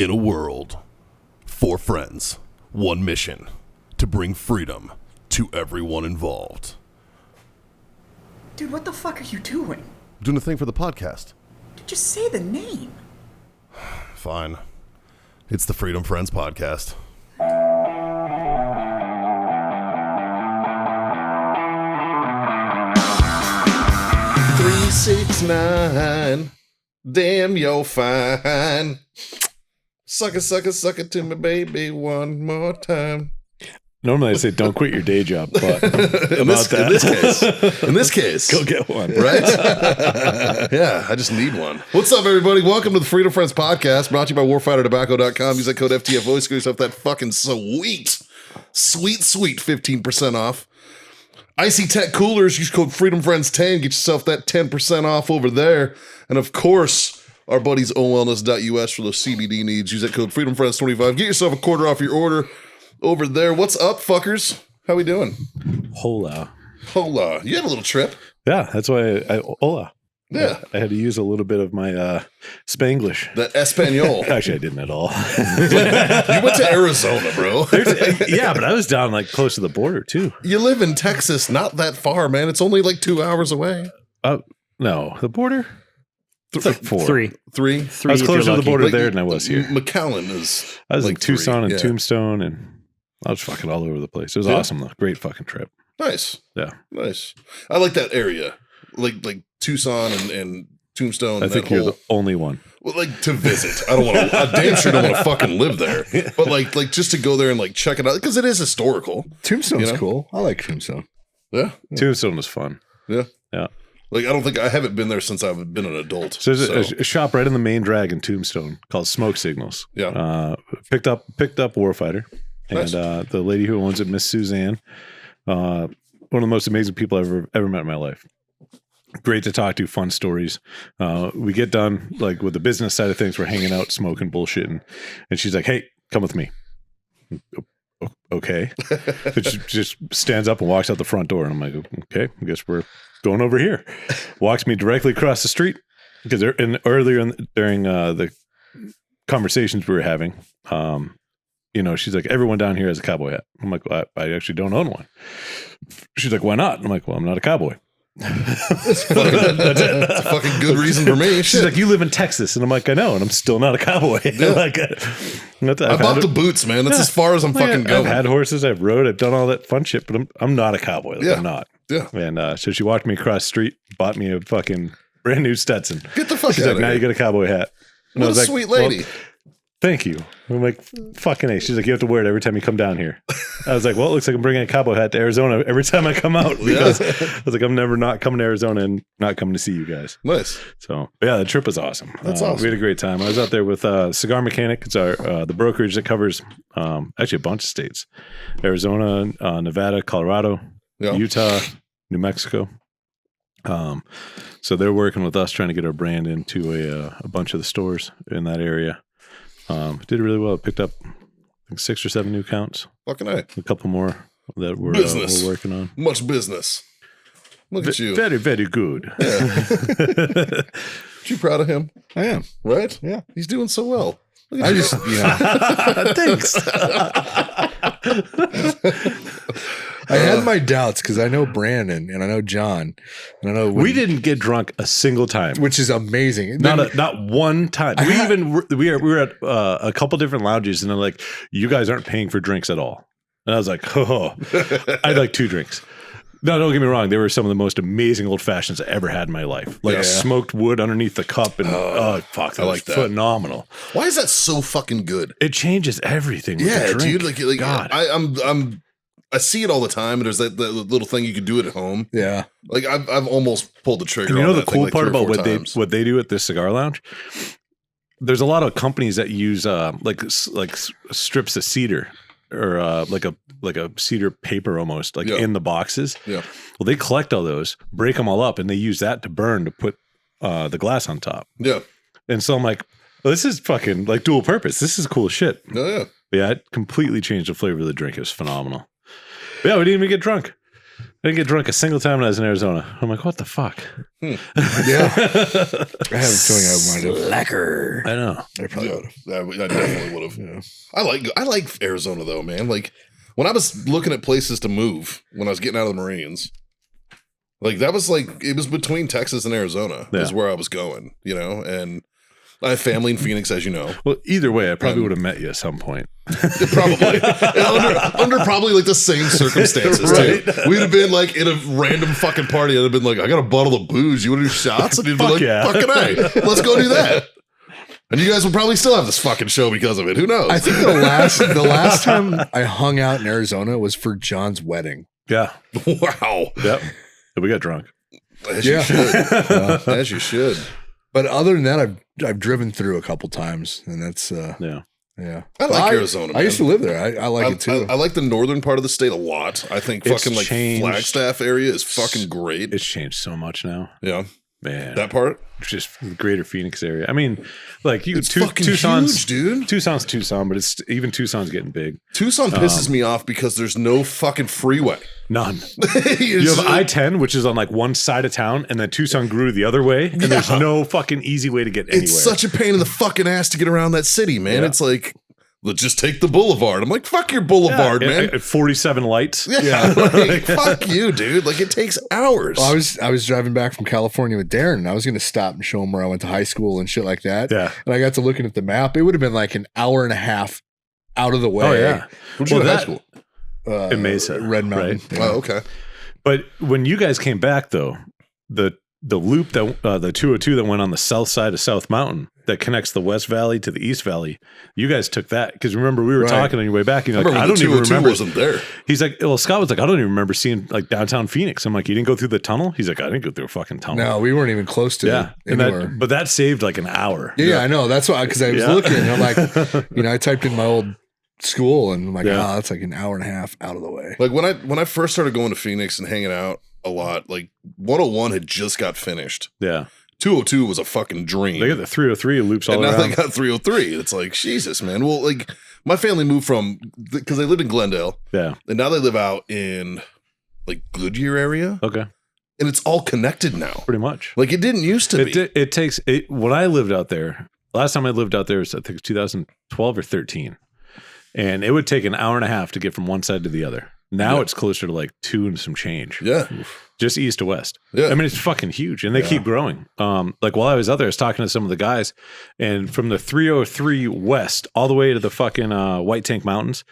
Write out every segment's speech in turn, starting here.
In a world, 4 friends, 1 mission, to bring freedom to everyone involved. Dude, what the fuck are you doing? Doing a thing for the podcast. Dude, just say the name. Fine. It's the Freedom Friends Podcast. 369. Damn, you're fine. Suck it to me, baby, one more time. Normally I say don't quit your day job, but in this case, go get one. Right? Yeah, I just need one. What's up, everybody? Welcome to the Freedom Friends Podcast, brought to you by warfightertobacco.com. Use that code FTFO, screw yourself that fucking sweet 15% off. Icy Tech Coolers, use code FreedomFriends10, get yourself that 10% off over there. And of course, our buddies owellness.us for those CBD needs. Use that code FreedomFriends25. Get yourself a quarter off your order over there. What's up, fuckers? How we doing? Hola. You had a little trip. Yeah, that's why hola. Yeah. I had to use a little bit of my Spanglish. That Espanol. Actually, I didn't at all. You went to Arizona, bro. Yeah, but I was down like close to the border too. You live in Texas, not that far, man. It's only like 2 hours away. No, the border? It's like 4. 3. I was closer to the border there than I was here. McAllen is. I was like in Tucson 3. and Tombstone, and I was fucking all over the place. It was awesome, though. Great fucking trip. Nice. Yeah. Nice. I like that area. Like Tucson and Tombstone. I think you're the only one. Well, like to visit. I don't want to. I damn sure don't want to fucking live there. But like just to go there and like check it out because it is historical. Tombstone's cool. I like Tombstone. Yeah. Tombstone was fun. Yeah. Yeah. Like I haven't been there since I've been an adult. So there's a shop right in the main drag in Tombstone called Smoke Signals. Yeah. Picked up Warfighter, Nice. And the lady who owns it, Miss Suzanne, one of the most amazing people I've ever met in my life. Great to talk to, fun stories. We get done like with the business side of things. We're hanging out, smoking, bullshitting, and she's like, "Hey, come with me." Okay. But she just stands up and walks out the front door, and I'm like, "Okay, I guess we're going over here." Walks me directly across the street because during the conversations we were having, she's like, "Everyone down here has a cowboy hat." I'm like, well, I actually don't own one. She's like, "Why not?" I'm like, "Well, I'm not a cowboy." That's a fucking good reason for me. She's like, "You live in Texas," and I'm like, "I know," and I'm still not a cowboy. Yeah. I bought the boots, man. That's as far as I'm fucking going. I've had horses, I've rode, I've done all that fun shit, but I'm not a cowboy. Like, I'm not. Yeah. And so she walked me across the street, bought me a fucking brand new Stetson. Get the fuck She's out like, of "Now here. you get a cowboy hat." And What I a was sweet like, lady. "Well, thank you." I'm like, "Fucking A." She's like, "You have to wear it every time you come down here." I was like, "Well, it looks like I'm bringing a cowboy hat to Arizona every time I come out." Because I was like, "I'm never not coming to Arizona and not coming to see you guys." Nice. So yeah, the trip was awesome. That's awesome. We had a great time. I was out there with Cigar Mechanic. It's the brokerage that covers actually a bunch of states: Arizona, Nevada, Colorado, Yeah. Utah, New Mexico. So they're working with us trying to get our brand into a bunch of the stores in that area. Did really well. Picked up I think 6 or 7 new accounts. Fucking A. A couple more that we're working on. Much business. Look at you. Very, very good. Yeah. Aren't you proud of him? I am. Right? Yeah. He's doing so well. Look at I you. just, Thanks. I had my doubts because I know Brandon and I know John and I know We didn't get drunk a single time. which is amazing. Not one time. We were at a couple different lounges, and they're like, "You guys aren't paying for drinks at all." And I was like, "Oh, I'd like 2 drinks." No, don't get me wrong. They were some of the most amazing old fashions I ever had in my life. Like Yeah. smoked wood underneath the cup, and fuck, that I was like that. phenomenal. Why is that so fucking good? It changes everything. With Yeah, the drink. dude. Like God. I see it all the time, and there's that little thing you could do it at home. Yeah. Like I've almost pulled the trigger. And you on know the that thing, cool like, part 3 or about 4 times. what they do at this cigar lounge? There's a lot of companies that use like strips of cedar or like a cedar paper almost like Yeah. in the boxes. Yeah. Well, they collect all those, break them all up, and they use that to burn to put the glass on top. Yeah. And so I'm like, well, this is fucking like dual purpose. This is cool shit. Oh, yeah. Yeah, it completely changed the flavor of the drink. It was phenomenal. But yeah, we didn't even get drunk. I didn't get drunk a single time when I was in Arizona. I'm like, what the fuck? Yeah. I have a feeling I might have. Slacker. I know. I probably would have. I definitely would have. Yeah. I like Arizona though, man. Like when I was looking at places to move when I was getting out of the Marines, like that was like it was between Texas and Arizona is where I was going, you know, and I have family in Phoenix, as you know. Well, either way, I probably would have met you at some point. Probably under probably like the same circumstances Right. too. We'd have been like in a random fucking party. I'd have been like, I got a bottle of booze. You want to do shots? And he'd be Fuck like, yeah. fucking A, let's go do that. And you guys will probably still have this fucking show because of it. Who knows? I think the last time I hung out in Arizona was for John's wedding. Yeah. Wow. Yep. We got drunk. As you should. As you should. But other than that, I've driven through a couple times, and that's Yeah. yeah. I like Arizona, I man. used to live there. I like it too. I like the northern part of the state a lot. I think It's fucking like changed. Flagstaff area is fucking great. It's changed so much now. Yeah. Man. That part? Just the greater Phoenix area. I mean, like you It's fucking huge, dude. Tucson's Tucson, but it's even Tucson's getting big. Tucson pisses me off because there's no fucking freeway. None. you You have I-10, which is on like one side of town, and then Tucson grew the other way, and there's no fucking easy way to get anywhere. It's such a pain in the fucking ass to get around that city, man. Yeah. It's like, let's just take the boulevard. I'm like, fuck your boulevard, man. 47 lights. Yeah, like, fuck you, dude. Like it takes hours. Well, I was driving back from California with Darren, and I was going to stop and show him where I went to high school and shit like that. Yeah. And I got to looking at the map. It would have been like an hour and a half out of the way. Oh, yeah. Where'd you go to high school? In Mesa, Red Mountain. right? Yeah. Oh, okay. But when you guys came back, though, the loop that the 202 that went on the south side of South Mountain that connects the West Valley to the East Valley, you guys took that because remember we were Right. talking on your way back. And you're like, Remember I when don't the even 202 remember. wasn't there. He's like, well, Scott was like, I don't even remember seeing like downtown Phoenix. I'm like, you didn't go through the tunnel? He's like, I didn't go through a fucking tunnel. No, we weren't even close to Yeah, and anywhere. but that saved like an hour. Yeah, I know. That's why, because I was Yeah. looking, and I'm like, I typed in my old school, and I'm like, Yeah. that's like an hour and a half out of the way. Like when I first started going to Phoenix and hanging out a lot, like 101 had just got finished. Yeah. 202 was a fucking dream. They got the 303 loops all and now around. they got 303. It's like, Jesus, man. Well, like my family moved from, because they lived in Glendale, Yeah. and now they live out in like Goodyear area, Okay. and it's all connected now. Pretty much. Like it didn't used to be. It takes when I lived out there. Last time I lived out there was I think 2012 or 13, and it would take an hour and a half to get from one side to the other. Now Yeah. it's closer to like 2 and some change. Yeah. Just east to west. Yeah. I mean, it's fucking huge, and they keep growing. Like while I was out there, I was talking to some of the guys, and from the 303 west all the way to the fucking White Tank Mountains,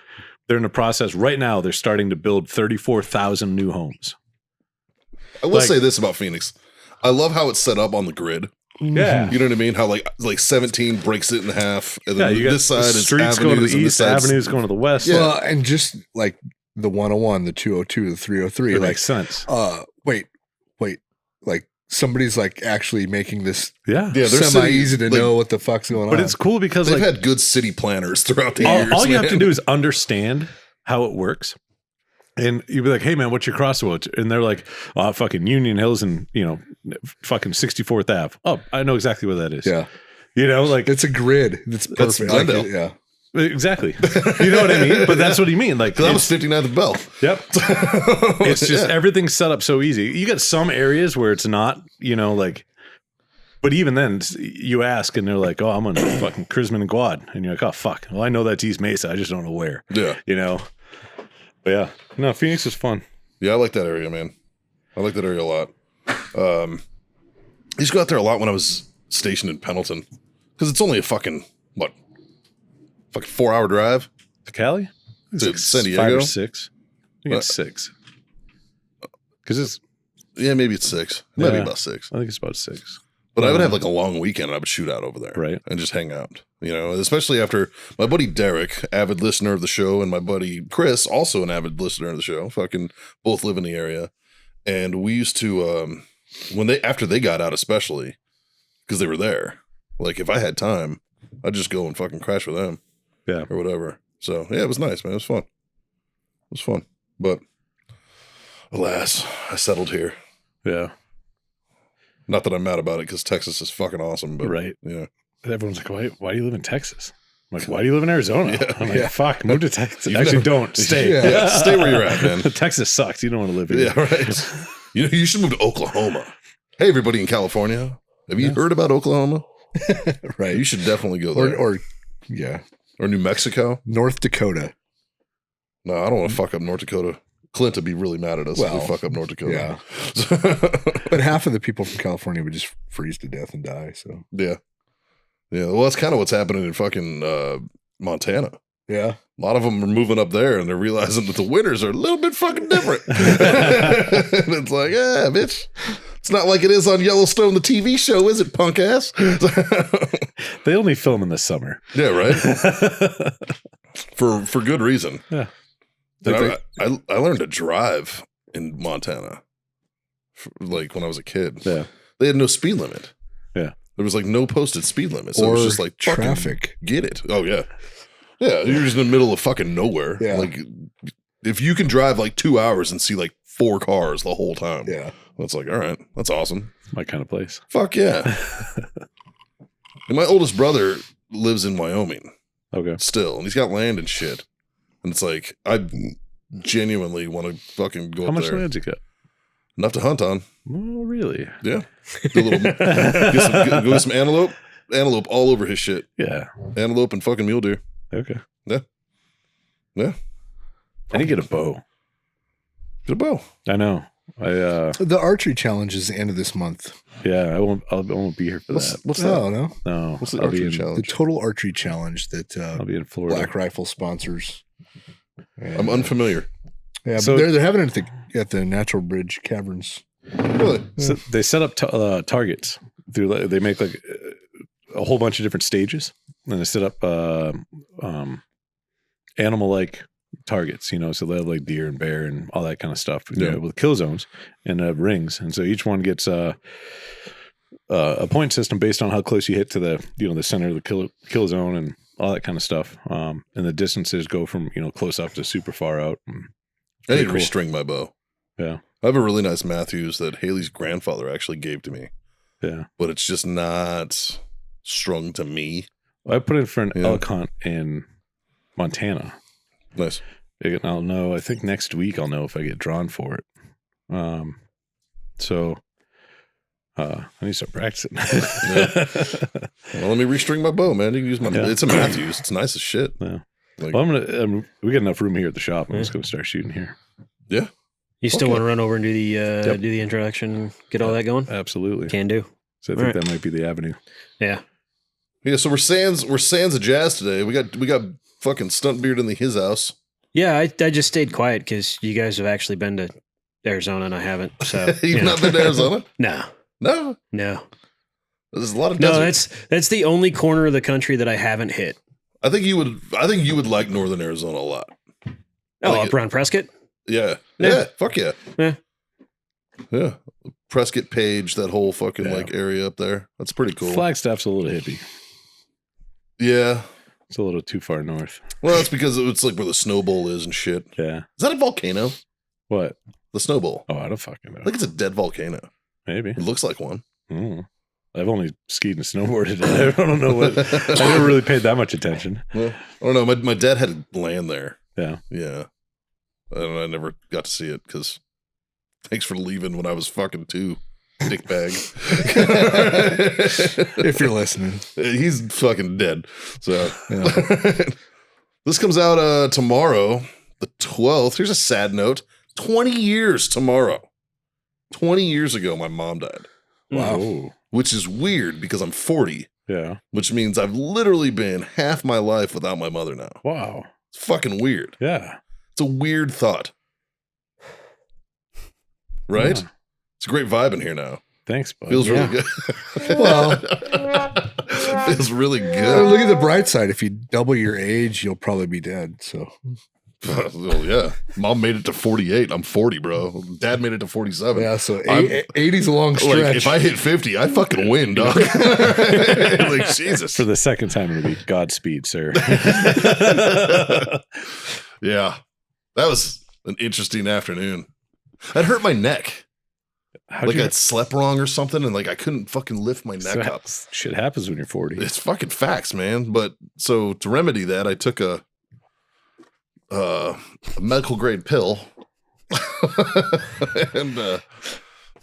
they're in the process right now. They're starting to build 34,000 new homes. I will say this about Phoenix. I love how it's set up on the grid. Yeah. You know what I mean? How like 17 breaks it in half, and then Yeah, you got this side is streets avenues, going to and the this east, side's- avenues going to the west. Yeah. Well, and just like the 101, the 202, the 303, It like, makes sense. wait, like somebody's like actually making this Yeah. Yeah, their semi city- easy to like, know what the fuck's going But on. it's cool because They've like had good city planners throughout the years. all you have to man. do is understand how it works. And you'd be like, hey man, what's your crossroads? And they're like, oh, fucking Union Hills and, fucking 64th Ave. Oh, I know exactly what that is. yeah, Like it's a grid. It's That's perfect. Like, Glendale. yeah. exactly. You know what I mean? But that's what you mean. Like, That was 59th Bell. yep. It's just everything's set up so easy. You got some areas where it's not, but even then you ask and they're like, oh, I'm on fucking Crisman and Guad. And you're like, oh, fuck. Well, I know that's East Mesa. I just don't know where, Yeah. But yeah, no, Phoenix is fun. Yeah, I like that area, man. I like that area a lot. I used to go out there a lot when I was stationed in Pendleton. Because it's only a fucking 4-hour drive To Cali? to San 5 Diego. or 6. I think it's 6. Because it's, Yeah, maybe it's 6. It might be Yeah. about 6. I think it's about 6. But I would have like a long weekend and I would shoot out over there. Right. And just hang out. Especially after my buddy Derek, avid listener of the show, and my buddy Chris, also an avid listener of the show, fucking both live in the area. And we used to, after they got out, especially, because they were there, like if I had time, I'd just go and fucking crash with them. Yeah. Or whatever. So yeah, it was nice, man. It was fun. It was fun. But alas, I settled here. Yeah. Not that I'm mad about it because Texas is fucking awesome, but Right. yeah. Everyone's like, why do you live in Texas? I'm like, why do you live in Arizona? I'm like, fuck, move to Texas. Actually, don't. Stay. Yeah, stay where you're at, man. Texas sucks. You don't want to live here. Yeah, right. You should move to Oklahoma. Hey, everybody in California. Have you heard about Oklahoma? Right. You should definitely go there. Or New Mexico. North Dakota. No, I don't want to fuck up North Dakota. Clint would be really mad at us if we fuck up North Dakota. Yeah. But half of the people from California would just freeze to death and die. So Yeah. Well, that's kind of what's happening in fucking Montana. yeah. A lot of them are moving up there and they're realizing that the winters are a little bit fucking different. And it's like, yeah, bitch. It's not like it is on Yellowstone, the TV show, is it, punk ass? They only film in the summer. Yeah, right. For good reason. Yeah. And I learned to drive in Montana, like when I was a kid. Yeah. They had no speed limit. Yeah. There was like no posted speed limit. So it was just like traffic. Get it. Oh, yeah. Yeah. You're just in the middle of fucking nowhere. Yeah. Like if you can drive like 2 hours and see like 4 cars the whole time. Yeah. That's like, all right. That's awesome. My kind of place. Fuck yeah. And my oldest brother lives in Wyoming Okay. still. And he's got land and shit. And it's like, I genuinely want to fucking go How up much there. land you got? Enough to hunt on. Oh, really? Yeah. Do a little, go get some antelope. Antelope all over his shit. Yeah. Antelope and fucking mule deer. Okay. Yeah. Yeah. I need to get a bow. Get a bow. I know. The archery challenge is the end of this month. Yeah, I won't be here for that. What's that? Oh, no. No. What's the I'll be archery in, The challenge? total archery challenge that I'll be in Florida. Black Rifle sponsors. And, I'm unfamiliar. Yeah, So- but they're having it at the Natural Bridge Caverns. Really? So they set up targets through. They make like a whole bunch of different stages, and they set up animal-like targets. So they have like deer and bear and all that kind of stuff. With kill zones and rings, and so each one gets a point system based on how close you hit to the the center of the kill zone and all that kind of stuff. And the distances go from close up to super far out. I need to cool. restring my bow. Yeah, I have a really nice Matthews that Haley's grandfather actually gave to me, yeah. but it's just not strung to me. I put in for an Yeah. elk hunt in Montana. Nice. I'll know. I think next week I'll know if I get drawn for it. So I need to start practicing. Well, let me restring my bow, man. You can use my. Yeah. It's a Matthews. It's nice as shit. Yeah. Like, Well, we got enough room here at the shop. I'm just going to start shooting here. yeah. You still Okay. want to run over and do the introduction, get all that going? Absolutely. Can do. So I think that might be the avenue. Yeah. Yeah. So we're sans of jazz today. We got fucking stunt beard in his house. Yeah, I just stayed quiet because you guys have actually been to Arizona and I haven't. So You've not been to Arizona? No. No. There's a lot of No, desert. that's the only corner of the country that I haven't hit. I think you would like Northern Arizona a lot. Oh, Like up around Prescott? Yeah. Yeah. Yeah. Fuck yeah. Yeah. Yeah. Prescott Page, that whole fucking Yeah. like area up there. That's pretty cool. Flagstaff's a little hippie. Yeah. It's a little too far north. Well, that's because it's like where the Snow Bowl is and shit. Yeah. Is that a volcano? What? The Snow Bowl. Oh, I don't fucking know. I think it's a dead volcano. Maybe. It looks like one. Mm. I've only skied and snowboarded. I don't know what. I never really paid that much attention. Well, I don't know. My dad had land there. Yeah. Yeah. I never got to see it because thanks for leaving when I was fucking 2, dickbag. If you're listening. He's fucking dead. So Yeah. this comes out tomorrow, the 12th. Here's a sad note. 20 years tomorrow. 20 years ago, my mom died, Wow. Oh, which is weird because I'm 40, yeah. which means I've literally been half my life without my mother now. Wow. It's fucking weird. Yeah. It's a weird thought. Right? Yeah. It's a great vibe in here now. Thanks, bud. Feels Yeah. really good. Well, Feels really look good. at the bright side. If you double your age, you'll probably be dead. So Well, yeah. Mom made it to 48. I'm 40, bro. Dad made it to 47. yeah, so I'm- 80's a long stretch. Like, if I hit 50, I fucking win, dog. Like, Jesus. For the second time in a week, Godspeed, sir. Yeah. That was an interesting afternoon. I'd hurt my neck. Like I'd slept wrong or something, and like I couldn't fucking lift my neck up. Shit happens when you're 40. It's fucking facts, man. But so to remedy that, I took a medical grade pill and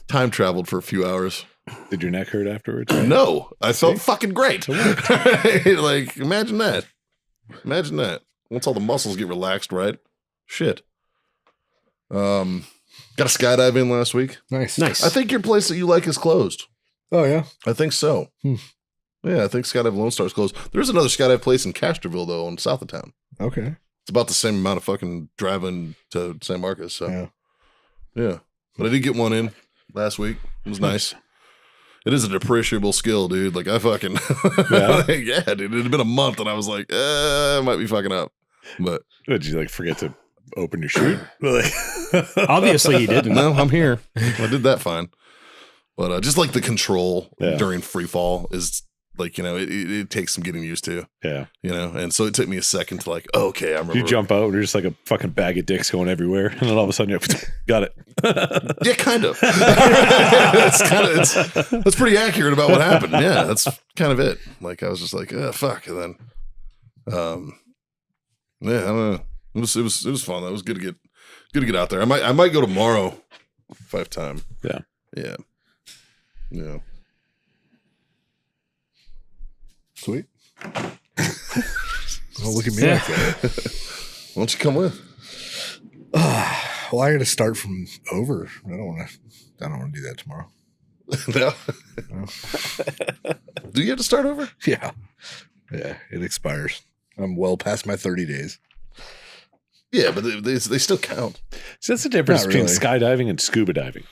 time traveled for a few hours. Did your neck hurt afterwards? No, I felt fucking great. Like, imagine that. Imagine that. Once all the muscles get relaxed, right? Shit. Got a skydive in last week. Nice. I think your place that you like is closed. Oh yeah. I think so. Yeah, I think Skydive Lone Star is closed. There's another skydive place in Castroville though, in south of town. Okay. It's about the same amount of fucking driving to San Marcos. So yeah. But I did get one in last week. It was nice. It is a depreciable skill, dude. Like I fucking yeah, dude. It had been a month and I was like, I might be fucking up. But did you like forget to open your chute? Obviously you didn't. No, I'm here. I did that fine. But just like the control during free fall is like, you know, it takes some getting used to. Yeah. You know, and so it took me a second to like, okay, I remember. You jump out and you're just like a fucking bag of dicks going everywhere. And then all of a sudden you're got it. Yeah, kind of. That's pretty accurate about what happened. Yeah, that's kind of it. Like I was just like, fuck. And then yeah, I don't know. It was fun. That was good to get out there. I might go tomorrow if I have time. Yeah. Yeah. Yeah. Sweet. Well, look at me like that. Why don't you come with? Well, I got to start from over. I don't want to do that tomorrow. No. Do you have to start over? Yeah. Yeah. It expires. I'm well past my 30 days. Yeah, but they still count. So that's the difference Not between really. skydiving and scuba diving.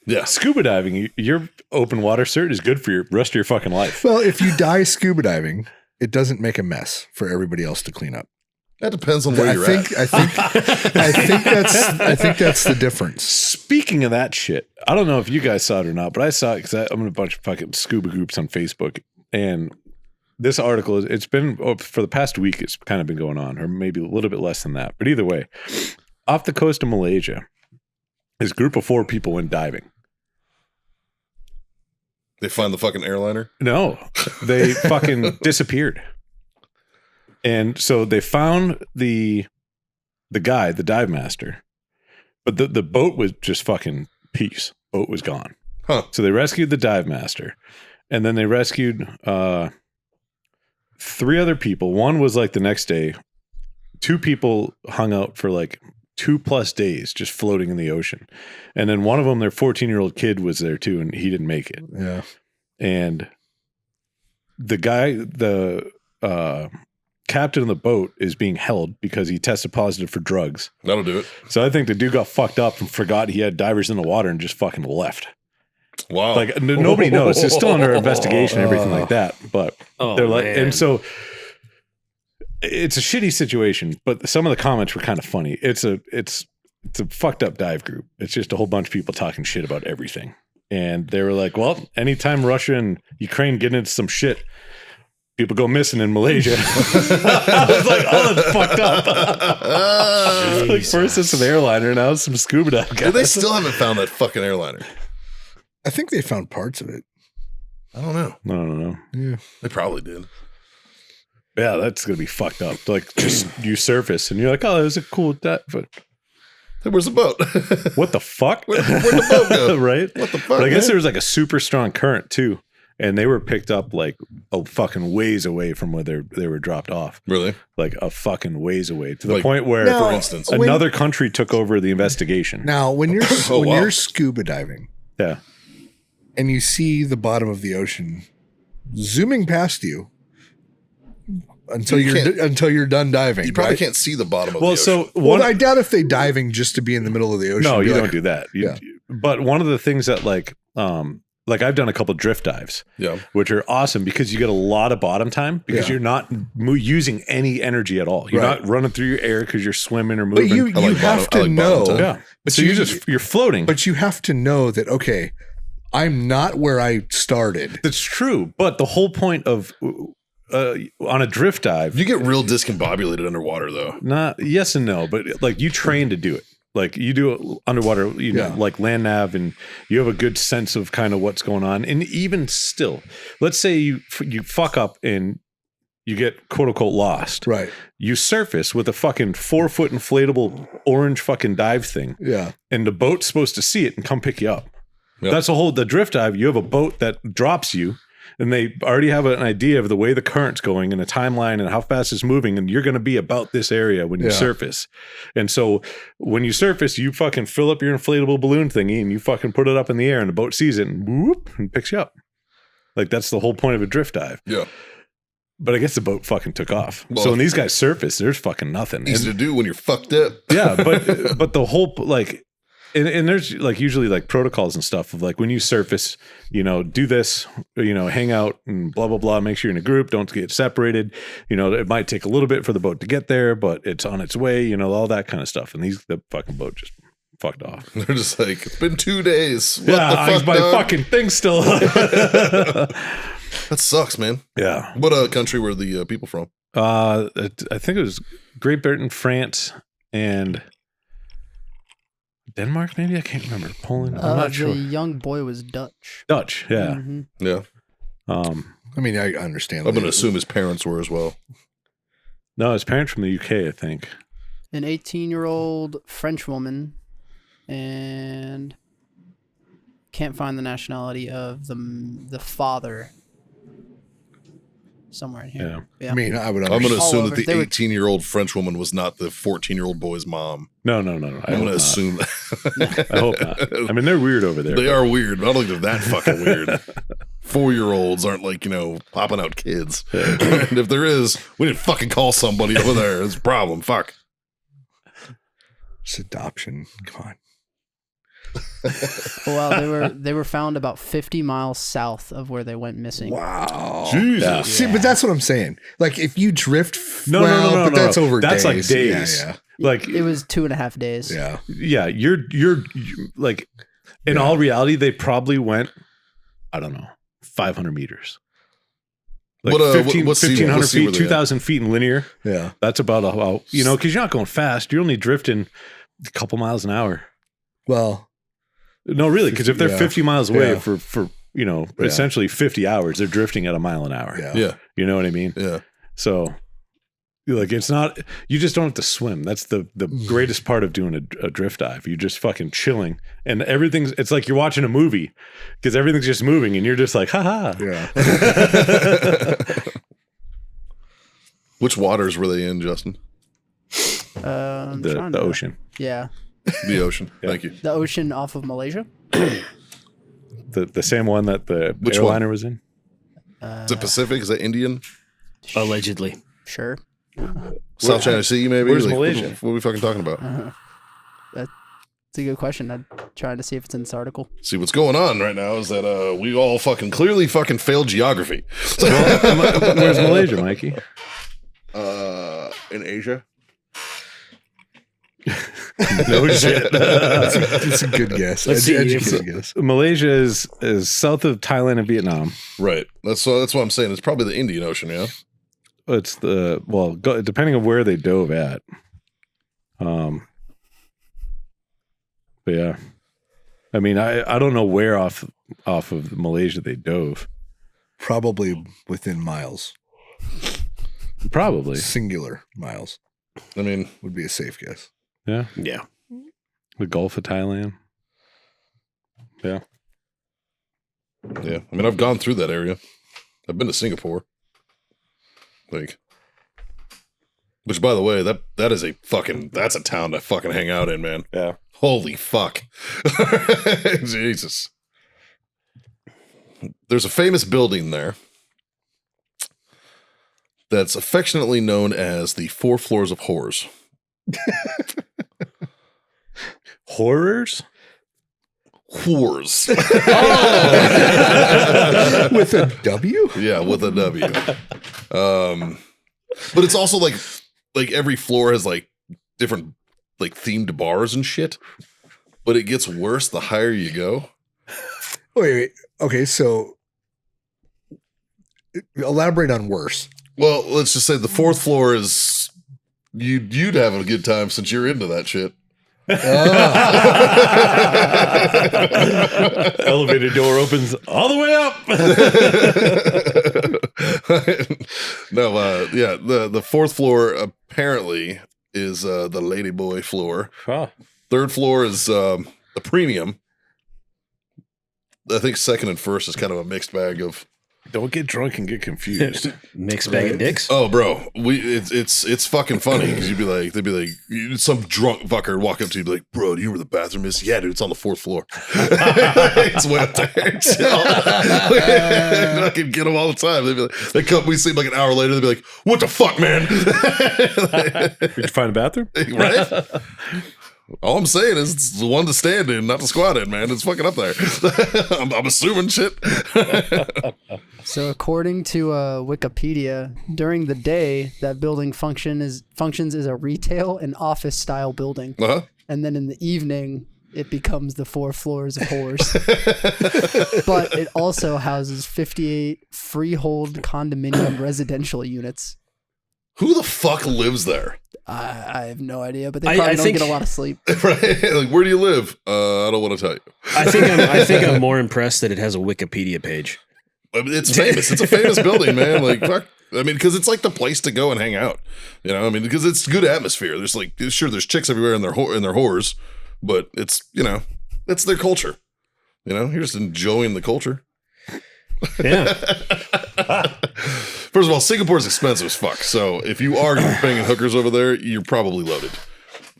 Yeah. Scuba diving, your open water cert is good for your rest of your fucking life. Well, if you die scuba diving, it doesn't make a mess for everybody else to clean up. That depends on where you're at. I think that's the difference. Speaking of that shit, I don't know if you guys saw it or not, but I saw it because I'm in a bunch of fucking scuba groups on Facebook, and this article, it's been for the past week, it's kind of been going on, or maybe a little bit less than that. But either way, off the coast of Malaysia, this group of 4 people went diving. They find the fucking airliner? No, they fucking disappeared. And so they found the guy, the dive master, but the boat was just fucking peace. Boat was gone. Huh. So they rescued the dive master, and then they rescued 3 other people. One was like the next day. 2 people hung out for like 2+ days just floating in the ocean. And then one of them, their 14-year-old kid was there too, and he didn't make it. Yeah. And the guy, the captain of the boat is being held because he tested positive for drugs. That'll do it. So I think the dude got fucked up and forgot he had divers in the water and just fucking left. Wow. Like nobody knows. It's still under investigation and everything like that. But they're like, man. and so it's a shitty situation, but some of the comments were kind of funny. It's a fucked up dive group. It's just a whole bunch of people talking shit about everything. And they were like, well, anytime Russia and Ukraine get into some shit, people go missing in Malaysia. I was like, oh, that's fucked up. Like first it's an airliner, now it's some scuba dive guys. They still haven't found that fucking airliner. I think they found parts of it. I don't know. No. Yeah. They probably did. Yeah, that's gonna be fucked up. Like, just you surface and you're like, oh, it was a cool dive, but Hey, where's the boat? what the fuck? Where'd the boat go? Right? What the fuck? But I guess man? there was like a super strong current too, and they were picked up like a fucking ways away from where they were dropped off. Really? Like a fucking ways away to the Like, point where, Now, for instance, another country took over the investigation. Now, when you're Oh, wow. you're scuba diving Yeah. and you see the bottom of the ocean zooming past you until You you're done diving, you probably right? can't see the bottom of Well, the ocean. so Well, one. I doubt if they diving just to be in the middle of the ocean. No, Be you like, don't do that. Yeah. But one of the things that like I've done a couple drift dives, Yeah. which are awesome because you get a lot of bottom time because Yeah. you're not using any energy at all. You're Right. not running through your air because you're swimming or But moving. you I like have bottom- I to like bottom know. time. yeah. But So you're floating. But you have to know that, okay, I'm not where I started. That's true. But the whole point of on a drift dive, You get real discombobulated underwater, though. not yes and no, but like you train to do it. Like you do underwater, you know, Yeah. like land nav, and you have a good sense of kind of what's going on. And even still, let's say you fuck up and you get quote unquote lost. Right. You surface with a fucking 4-foot inflatable orange fucking dive thing, Yeah. and the boat's supposed to see it and come pick you up. Yep. That's the drift dive. You have a boat that drops you, and they already have an idea of the way the current's going and a timeline and how fast it's moving, and you're going to be about this area when you Yeah. surface. And so when you surface, you fucking fill up your inflatable balloon thingy and you fucking put it up in the air, and the boat sees it and whoop and picks you up. Like that's the whole point of a drift dive. Yeah. But I guess the boat fucking took off. Well, so when these guys surface, there's fucking nothing. Easy And- to do when you're fucked up. yeah, but the whole like, and there's like usually like protocols and stuff of like when you surface, you know, do this, you know, hang out and blah blah blah. Make sure you're in a group. Don't get separated. You know, it might take a little bit for the boat to get there, but it's on its way. You know, all that kind of stuff. And the fucking boat just fucked off. They're just like, it's been 2 days. What Yeah, the fuck, my dog? fucking thing's still. That sucks, man. Yeah. What country were the people from? I think it was Great Britain, France, and Denmark. Maybe I can't remember. Poland. I'm not The sure. young boy was Dutch. Dutch. Yeah. Mhm. Yeah. I mean, I understand. I'm going to that. assume his parents were as well. No, his parents from the UK, I think. An 18-year-old French woman, and can't find the nationality of the father. Somewhere in here. Yeah. I mean, I would I'm going to understand. assume over. that the They were- 18-year-old French woman was not the 14-year-old boy's mom. No. I I'm hope going to not. assume that. I hope not. I mean, they're weird over there. They but- are weird, but I don't think they're that fucking weird. 4-year-olds aren't like, you know, popping out kids. And if there is, we didn't fucking call somebody over there. It's a problem. Fuck. It's adoption. Come on. Well, they were found about 50 miles south of where they went missing. Wow. Jesus. Yeah. See, but that's what I'm saying. Like, if you drift, No, well, no. but that's over That's like days. days. Yeah, Like, It was 2.5 days. yeah. yeah, you're like, in all reality, they probably went, I don't know, 500 meters. Like What, 1,500 what sea were feet, they at? 2,000 feet in linear. Yeah. That's about you know, because you're not going fast. You're only drifting a couple miles an hour. Well, No, really, because if they're Yeah. 50 miles away Yeah. for you know, Yeah. essentially 50 hours, they're drifting at a mile an hour. yeah. Yeah. You know what I mean? Yeah. So, like, it's not, you just don't have to swim. That's the greatest part of doing a drift dive. You're just fucking chilling, and it's like you're watching a movie because everything's just moving, and you're just like, haha. Yeah. Which waters were they in, Justin? I'm trying The to- ocean, Yeah. The ocean. Yeah. Thank you. The ocean off of Malaysia. the same one that the Which airliner one? was in. Is it Pacific? Is that Indian? Allegedly. Sure. South China Sea, maybe? where's Like, Malaysia? What are we fucking talking about? It's a good question. I'm trying to see if it's in this article. See, what's going on right now is that we all fucking clearly fucking failed geography. Where's Malaysia, Mikey? In Asia? No shit. It's a good guess. Let's see if- Educated guess. Malaysia is south of Thailand and Vietnam. Right. That's what I'm saying. It's probably the Indian Ocean, yeah? It's depending on where they dove at. But yeah, I mean, I don't know where off of Malaysia they dove. Probably within miles. Probably, Singular miles I mean, would be a safe guess. yeah. Yeah. The Gulf of Thailand. Yeah, yeah. I mean, I've gone through that area. I've been to Singapore. Like, which, by the way, that is that's a town to fucking hang out in, man. yeah. Holy fuck. Jesus. There's a famous building there that's affectionately known as the 4 Floors of Horrors. Horrors. Whores. With a W? Yeah, with a W. But it's also like every floor has like different like themed bars and shit. But it gets worse the higher you go. Wait. Okay, so elaborate on worse. Well, let's just say the 4th floor is you'd have a good time since you're into that shit. Elevator door opens all the way up. No, the fourth floor apparently is the ladyboy floor. Huh. Third floor is the premium. I think second and first is kind of a mixed bag of. Don't get drunk and get confused. Mixed bag of dicks. Oh, bro, it's fucking funny because they'd be like, some drunk fucker would walk up to you and be like, bro, do you know where the bathroom is? Yeah, dude, it's on the fourth floor. It's way up there. I can get them all the time. They'd be like, they come, we see them like an hour later. They'd be like, what the fuck, man? Did you find a bathroom? Right? All I'm saying is it's the one to stand in, not to squat in, man. It's fucking up there. I'm assuming shit. So according to Wikipedia, during the day, that building functions as a retail and office style building. Uh-huh. And then in the evening, it becomes the 4 floors of whores. But it also houses 58 freehold condominium residential units. Who the fuck lives there? I have no idea, but they probably don't get a lot of sleep. Right? Like, where do you live? I don't want to tell you. I think I'm more impressed that it has a Wikipedia page. I mean, it's famous. It's a famous building, man. Like, fuck. I mean, because it's like the place to go and hang out. You know, I mean, because it's good atmosphere. There's like, sure, there's chicks everywhere in their whores, but it's, you know, it's their culture. You know, you're just enjoying the culture. Yeah. First of all, Singapore's expensive as fuck. So if you are banging hookers over there, you're probably loaded.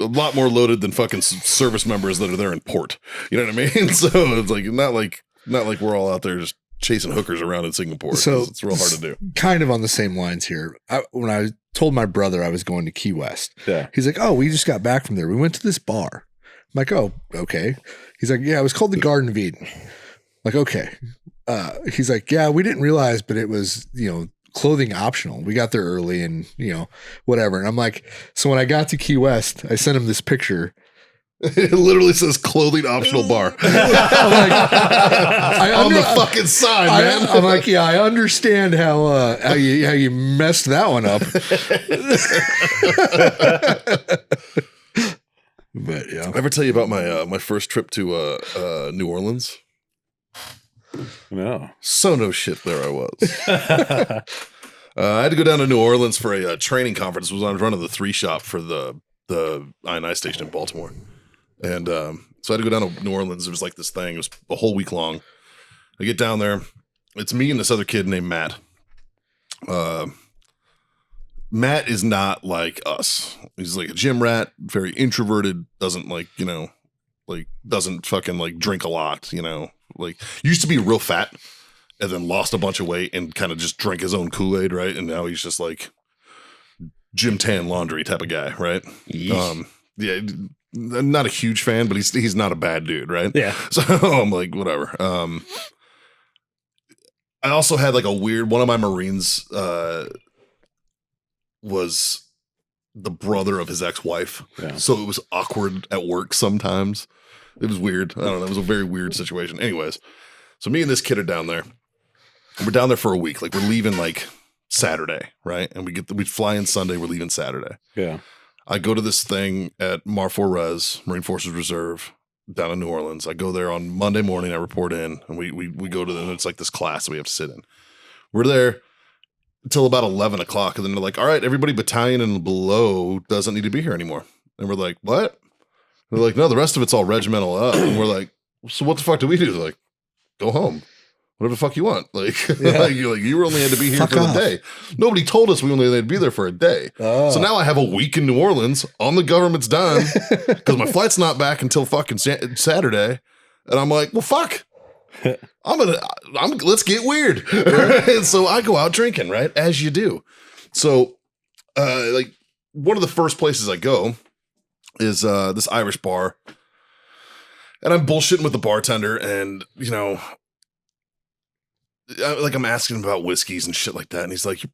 A lot more loaded than fucking service members that are there in port. You know what I mean? So it's like not like we're all out there just chasing hookers around in Singapore. So it's real hard to do. Kind of on the same lines here. When I told my brother I was going to Key West, Yeah. he's like, "Oh, we just got back from there. We went to this bar." I'm like, "Oh, okay." He's like, "Yeah, it was called the Garden of Eden." I'm like, okay. He's like, "Yeah, we didn't realize, but it was, clothing optional. We got there early and, whatever." And I'm like, so when I got to Key West, I sent him this picture. It literally says clothing optional bar. I'm like, on the fucking side, man. I'm like, yeah, I understand how you messed that one up. But yeah. Ever tell you about my first trip to New Orleans? No. So no shit, there I was. I had to go down to New Orleans for a training conference. It was on running the 3 shop for the I&I station in Baltimore. And so I had to go down to New Orleans. It was like this thing. It was a whole week long. I get down there. It's me and this other kid named Matt. Matt is not like us. He's like a gym rat, very introverted, doesn't doesn't fucking drink a lot, Like, used to be real fat and then lost a bunch of weight and kind of just drank his own Kool-Aid, right? And now he's just like gym tan laundry type of guy, right? Yeah, I'm not a huge fan, but he's not a bad dude, right? Yeah. So I'm like, whatever. I also had like a weird one of my Marines was the brother of his ex-wife. Yeah. So it was awkward at work sometimes. It was weird. I don't know. It was a very weird situation. Anyways, so me and this kid are down there. And we're down there for a week. Like, we're leaving like Saturday, right? And we fly in Sunday. We're leaving Saturday. Yeah. I go to this thing at Mar4 Res, Marine Forces Reserve, down in New Orleans. I go there on Monday morning. I report in, and we go to them. It's like this class that we have to sit in. We're there until about 11 o'clock. And then they're like, all right, everybody battalion and below doesn't need to be here anymore. And we're like, what? They're like, no, the rest of it's all regimental up. And we're like, so what the fuck do we do? They're like, go home. Whatever the fuck you want. Like, you only had to be here Fuck for off. the day. Nobody told us we only had to be there for a day. Oh. So now I have a week in New Orleans on the government's dime because my flight's not back until fucking Saturday. And I'm like, well, fuck. Let's get weird. And so I go out drinking, right? As you do. So, one of the first places I go is this Irish bar. And I'm bullshitting with the bartender and, I'm asking him about whiskeys and shit like that. And he's like, you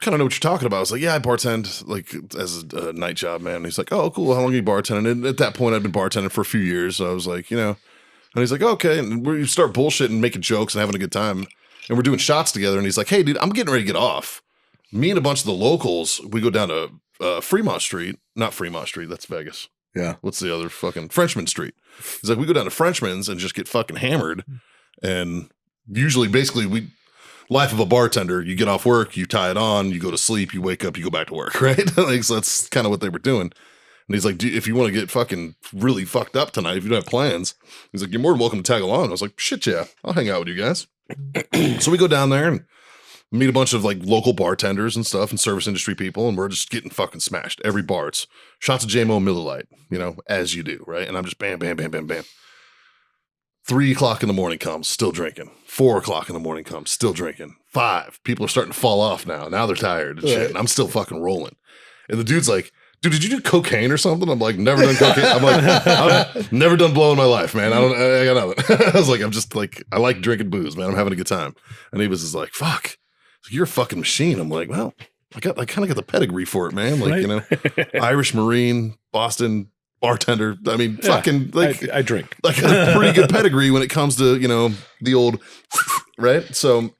kind of know what you're talking about. I was like, yeah, I bartend as a night job, man. And he's like, oh, cool. How long are you bartending? And at that point, I'd been bartending for a few years. So I was like, and he's like, okay. And we start bullshitting, making jokes and having a good time. And we're doing shots together. And he's like, hey, dude, I'm getting ready to get off. Me and a bunch of the locals, we go down to Fremont Street. Not Fremont Street. That's Vegas. Yeah. What's the other fucking Frenchman Street? He's like, we go down to Frenchman's and just get fucking hammered. And usually, basically, life of a bartender, you get off work, you tie it on, you go to sleep, you wake up, you go back to work, right? Like, so that's kind of what they were doing. And he's like, if you want to get fucking really fucked up tonight, if you don't have plans, he's like, you're more than welcome to tag along. I was like, shit, yeah, I'll hang out with you guys. So we go down there and meet a bunch of like local bartenders and stuff and service industry people, and we're just getting fucking smashed. Every bar, it's shots of JMO Miller Lite, as you do, right? And I'm just bam, bam, bam, bam, bam. 3 o'clock in the morning comes, still drinking. 4 o'clock in the morning comes, still drinking. 5, people are starting to fall off now. Now they're tired and shit, and I'm still fucking rolling. And the dude's like, dude, did you do cocaine or something? I'm like, never done cocaine. I'm like, I've never done blow in my life, man. I got nothing. I was like, I'm just like, I like drinking booze, man. I'm having a good time. And he was just like, fuck, you're a fucking machine. I'm like, well, I kind of got the pedigree for it, man. Like, Irish Marine, Boston bartender. I mean, fucking like, I drink. Like a pretty good pedigree when it comes to, the old, right? So,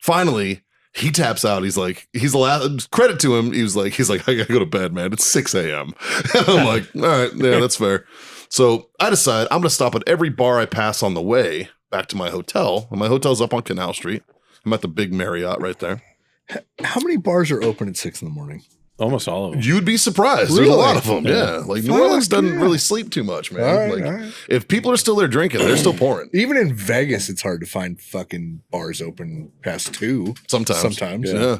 finally, he taps out. He's the last, credit to him. He's like, I gotta go to bed, man. It's 6 a.m. And I'm like, all right, yeah, that's fair. So I decide I'm going to stop at every bar I pass on the way back to my hotel. And my hotel's up on Canal Street. I'm at the big Marriott right there. How many bars are open at 6 a.m? Almost all of them. You'd be surprised. Really? There's a lot of them. Yeah. Like New Orleans doesn't yeah. really sleep too much, man. All right, like all right. if people are still there drinking, they're still pouring. Even in Vegas, it's hard to find fucking bars open past 2. Sometimes. Yeah.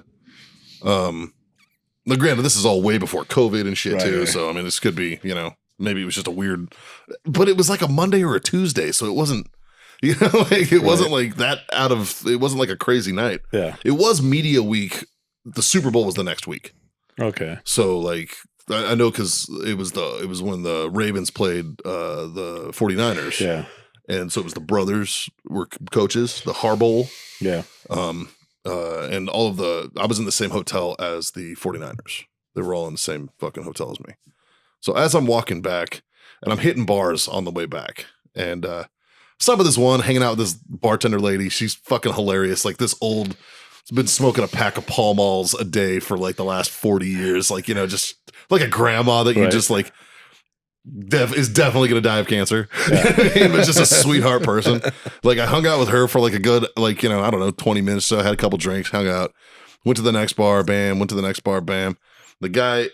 Now, granted, this is all way before COVID and shit too. Right. So I mean, this could be, maybe it was just a weird, but it was like a Monday or a Tuesday, so it wasn't, wasn't like that it wasn't like a crazy night. Yeah. It was media week. The Super Bowl was the next week. Okay. So like I know because it was when the Ravens played the 49ers. Yeah. And so it was the brothers were coaches, the Harbaugh. Yeah. And I was in the same hotel as the 49ers. They were all in the same fucking hotel as me. So as I'm walking back and I'm hitting bars on the way back and stop at this one, hanging out with this bartender lady. She's fucking hilarious. Like this old, been smoking a pack of Pall Malls a day for like the last 40 years. Like, just like a grandma that you just like is definitely going to die of cancer. Yeah. But just a sweetheart person. Like I hung out with her for like a good, like, 20 minutes. So I had a couple drinks, hung out, went to the next bar, bam, went to the next bar, bam. The guy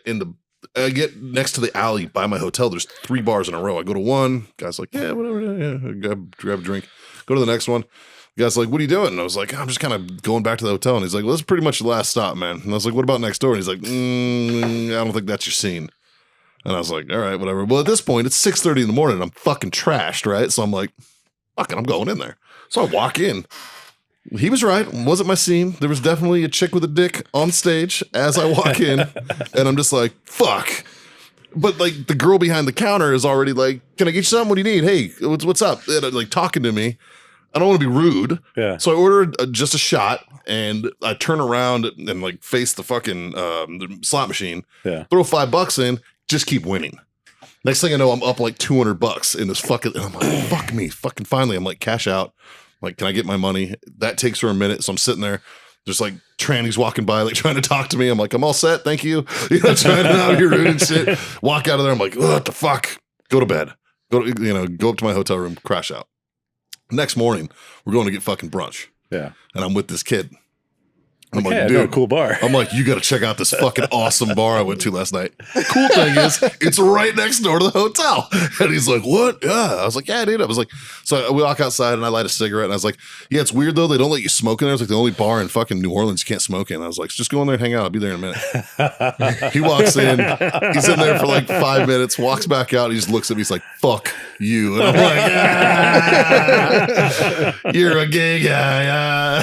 I get next to the alley by my hotel. There's 3 bars in a row. I go to one, guy's like, yeah, whatever. Yeah. Grab a drink. Go to the next one. The guy's like, what are you doing? And I was like, I'm just kind of going back to the hotel. And he's like, well, this is pretty much the last stop, man. And I was like, what about next door? And he's like, I don't think that's your scene. And I was like, all right, whatever. Well, at this point, it's 6:30 in the morning. And I'm fucking trashed, right? So I'm like, fuck it, I'm going in there. So I walk in. He was right. It wasn't my scene. There was definitely a chick with a dick on stage as I walk in. And I'm just like, fuck. But like the girl behind the counter is already like, can I get you something? What do you need? Hey, what's up? And, like talking to me. I don't want to be rude. Yeah. So I ordered just a shot and I turn around and like face the fucking the slot machine. Yeah. Throw $5 in, just keep winning. Next thing I know, I'm up like $200 in this fucking, and I'm like, fuck me. Fucking finally, I'm like, cash out. Like, can I get my money? That takes her a minute. So I'm sitting there, just like trannies walking by, like trying to talk to me. I'm like, I'm all set. Thank you. Trying to not be rude and shit. Walk out of there. I'm like, what the fuck? Go to bed. Go up to my hotel room, crash out. Next morning, we're going to get fucking brunch. Yeah. And I'm with this kid. I'm Okay, like, I know a dude, cool bar. I'm like, you got to check out this fucking awesome bar I went to last night. Cool thing is, it's right next door to the hotel. And he's like, what? Yeah. I was like, yeah, dude. I was like, so we walk outside and I light a cigarette and I was like, yeah, it's weird though. They don't let you smoke in there. It's like the only bar in fucking New Orleans you can't smoke in. I was like, just go in there and hang out. I'll be there in a minute. He walks in. He's in there for like 5 minutes, walks back out. He just looks at me. He's like, fuck you. And I'm like, you're a gay guy.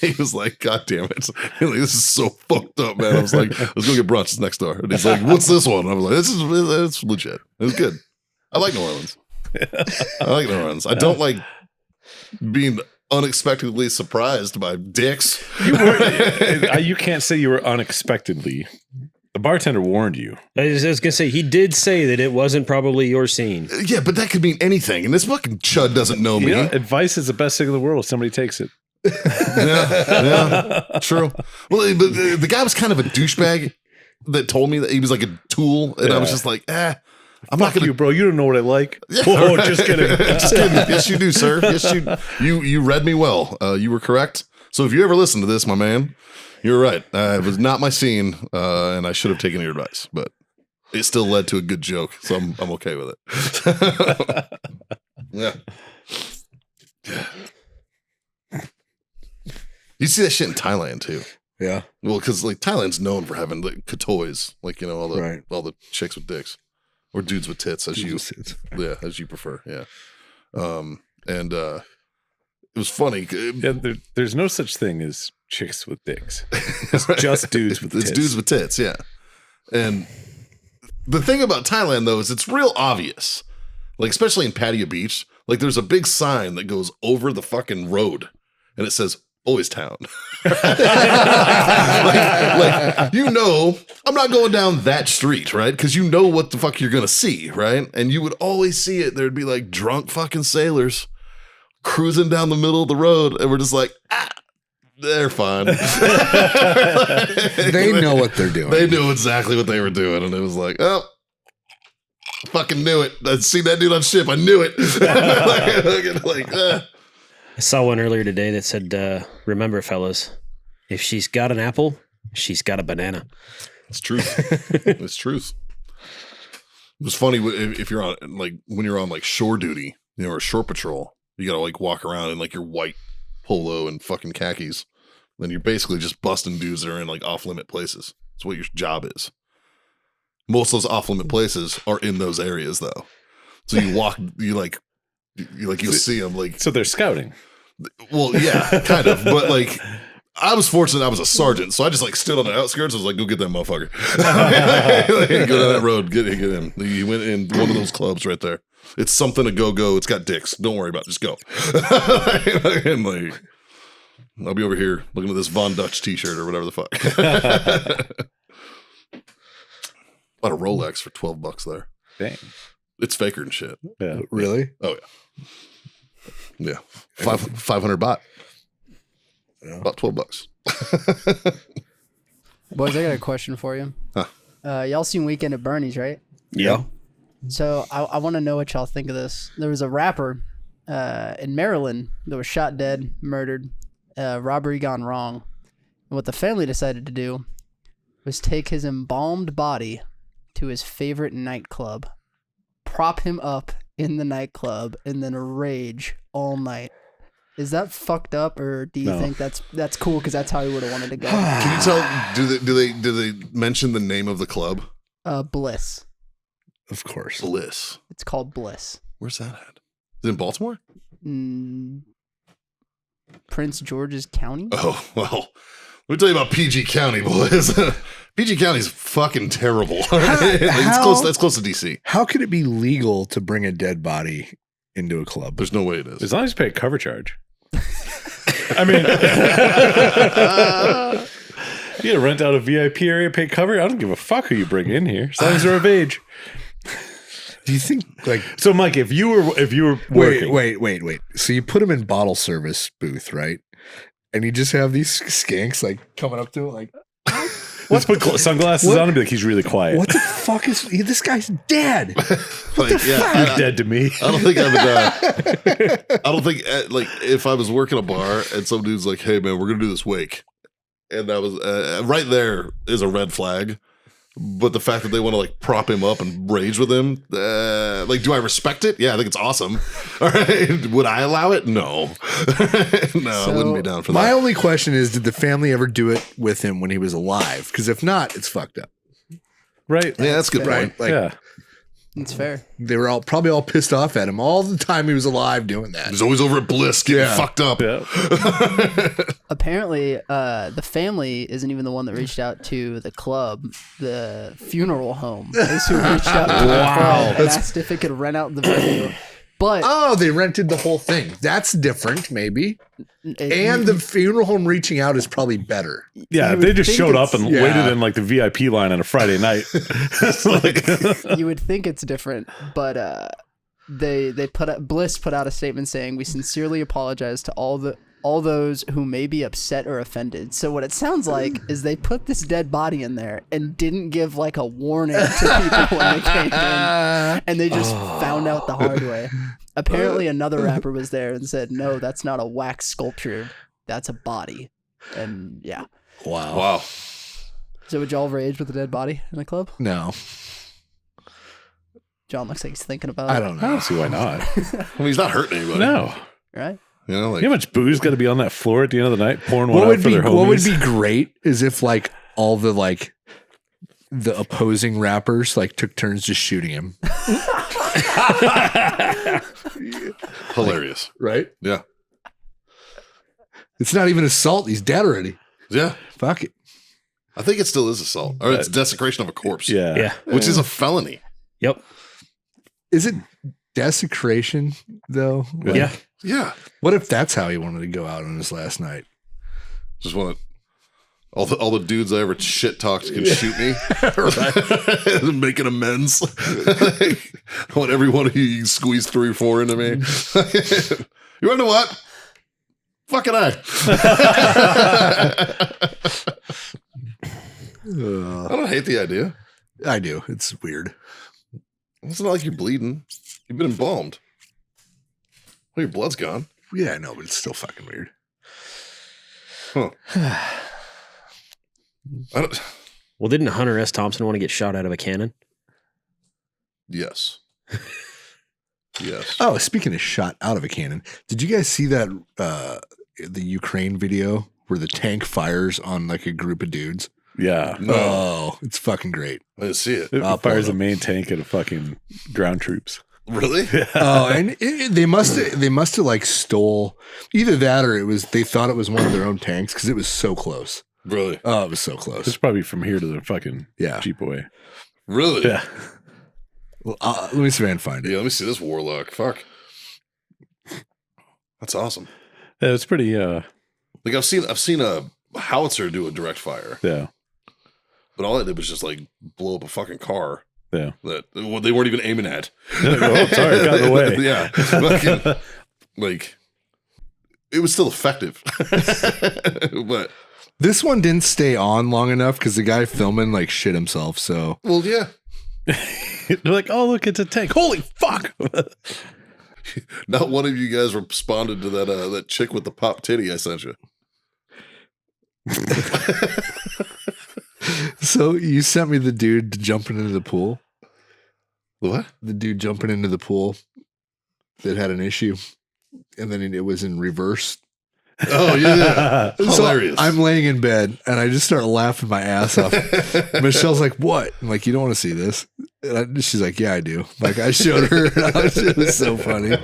He was like, God damn it. Like, this is so fucked up, man. I was like, let's go get brunch. It's next door. And he's like, what's this one? I was like, it's legit. It was good. I like New Orleans. I don't like being unexpectedly surprised by dicks. You can't say you were unexpectedly. The bartender warned you. I was going to say, he did say that it wasn't probably your scene. Yeah, but that could mean anything. And this fucking chud doesn't know me. Advice is the best thing in the world if somebody takes it. Yeah, true. Well, but the guy was kind of a douchebag. that told me that he was like a tool, and I was just like, I'm not gonna. You, bro. You don't know what I like. Oh, just kidding. Just kidding. Yes, you do, sir. Yes, you read me well. You were correct. So if you ever listen to this, my man, you're right. It was not my scene, and I should have taken your advice, but it still led to a good joke, so I'm okay with it. Yeah. You see that shit in Thailand too. Yeah. Well, because like Thailand's known for having like katoys, like all the Right. all the chicks with dicks, or dudes with tits, as you as you prefer. Yeah. And it was funny. Yeah, there's no such thing as chicks with dicks. It's just dudes with tits. It's dudes with tits. Yeah. And the thing about Thailand though is it's real obvious, like especially in Pattaya Beach. Like there's a big sign that goes over the fucking road, and it says Boys Town. like, I'm not going down that street, right? Because you know what the fuck you're gonna see, right? And you would always see it. There'd be like drunk fucking sailors cruising down the middle of the road, and we're just like, they're fine. They know what they're doing. They knew exactly what they were doing, and it was like, oh. Fucking knew it. I'd seen that dude on ship. I knew it. I saw one earlier today that said, remember, fellas, if she's got an apple, she's got a banana. It's truth. It's truth. It was funny if you're on, like, when you're on, like, shore duty, or shore patrol, you gotta, like, walk around in, like, your white polo and fucking khakis. Then you're basically just busting dudes that are in, like, off-limit places. That's what your job is. Most of those off-limit places are in those areas, though. So you walk, you'll see them, like. So they're scouting. Well, yeah, kind of. But, like, I was fortunate I was a sergeant, so I just, like, stood on the outskirts. I was like, go get that motherfucker. Go down that road, get him. He went in one of those clubs right there. It's something to go. It's got dicks. Don't worry about it. Just go. And, like, I'll be over here looking at this Von Dutch t-shirt or whatever the fuck. Bought a Rolex for $12 there. Dang. It's faker and shit. Yeah. Really? Oh yeah. 500 baht. Yeah. About $12. Boys, I got a question for you. Huh. Y'all seen Weekend at Bernie's, right? Yeah. So I want to know what y'all think of this. There was a rapper in Maryland that was shot dead, murdered, robbery gone wrong. And what the family decided to do was take his embalmed body to his favorite nightclub, prop him up in the nightclub, and then rage all night. Is that fucked up, or do you think that's cool because that's how he would have wanted to go? Can you tell? Do they mention the name of the club? Bliss. Of course. Bliss. It's called Bliss. Where's that at? Is it in Baltimore? Prince George's County. Oh well. Let me tell you about PG County, boys. PG County's fucking terrible. It's close. That's close to DC. How could it be legal to bring a dead body into a club? There's no way it is. As long as you pay a cover charge. I mean, you gotta rent out a VIP area, pay cover. I don't give a fuck who you bring in here, as long as they're of age. Do you think like So, Mike, if you were working, wait? So you put him in bottle service booth, right? And you just have these skanks like coming up to it, like, let's put sunglasses on and be like, he's really quiet. what the fuck is this guy's dead? He's dead to me. I don't think I would. I don't think like if I was working a bar and some dude's like, "Hey man, we're gonna do this wake," and that was right there is a red flag. But the fact that they want to like prop him up and rage with him, like, do I respect it? Yeah, I think it's awesome. All right, would I allow it? No, no, I wouldn't be down for that. My only question is, did the family ever do it with him when he was alive? Because if not, it's fucked up. Right. Yeah, that's a good point. Like, Yeah. It's fair. they were probably all pissed off at him all the time he was alive doing that. He's always over at Bliss getting Yeah. fucked up. Yeah. Apparently, the family isn't even the one that reached out to the club. The funeral home is who reached out to the club and asked if it could rent out the venue. But Oh, they rented the whole thing. That's different, maybe. And the funeral home reaching out is probably better. Yeah, You they would just think showed up it's- and Yeah. waited in like the VIP line on a Friday night. you would think it's different, but they Bliss put out a statement saying, "We sincerely apologize to all all those who may be upset or offended. So what it sounds like is they put this dead body in there and didn't give like a warning to people when they came in, and they just found out the hard way. Apparently another rapper was there and said, no, that's not a wax sculpture, that's a body. And yeah. Wow. So would y'all rage with a dead body in a club? No, John looks like he's thinking about I it. don't I know. don't see why not. I mean, he's not hurting anybody. No. Right? You know, like, You know how much booze got to be on that floor at the end of the night, pouring one What out would for be their homies? what would be great is if like all the like the opposing rappers like took turns just shooting him. hilarious. Right? Yeah. It's not even assault. He's dead already. Yeah. Fuck it. I think it still is assault. Or it's desecration of a corpse. Yeah. Yeah. Which is a felony. Yep. Is it desecration though? Like, Yeah. Yeah. What if that's how he wanted to go out on his last night? Just want all the dudes I ever shit talked can shoot me. Making amends. I want every one of you to squeeze 3 or 4 into me. You wanna know what? Fucking I don't hate the idea. I do. It's weird. It's not like you're bleeding. You've been embalmed. Well, your blood's gone. Yeah, I know, but it's still fucking weird. Huh. I don't, Well, didn't Hunter S. Thompson want to get shot out of a cannon? yes. Yes. Oh, speaking of shot out of a cannon, did you guys see that the Ukraine video where the tank fires on like a group of dudes? Yeah. No, Oh, it's fucking great. I didn't see it. It I'll fires pull the it up. main tank at a fucking ground troops. Really? Oh, and they must have like stole either that or they thought it was one of their own tanks because it was so close. Really? Oh, it was so It's close. probably from here to the fucking Yeah. Jeep away. Really? Yeah. Well, let me see if I can find it. Yeah, let me see this warlock. Fuck. That's awesome. Yeah, it's pretty Like I've seen a howitzer do a direct fire, yeah. but all it did was just like blow up a fucking car Yeah. that they weren't even aiming at. Oh, sorry, got in the way. Yeah. Fucking, like it was still effective. But This one didn't stay on long enough because the guy filming like shit himself. So well, yeah. They're like, oh look, it's a tank. Holy fuck. Not one of you guys responded to that chick with the pop titty I sent you. So you sent me the dude jumping into the pool. What? The dude jumping into the pool that had an issue, and then it was in reverse. Oh yeah. So Hilarious. I'm laying in bed and I just start laughing my ass off. Michelle's like, "What?" I'm like, "You don't want to see this?" And she's like, "Yeah, I do." Like I showed her. It was so funny.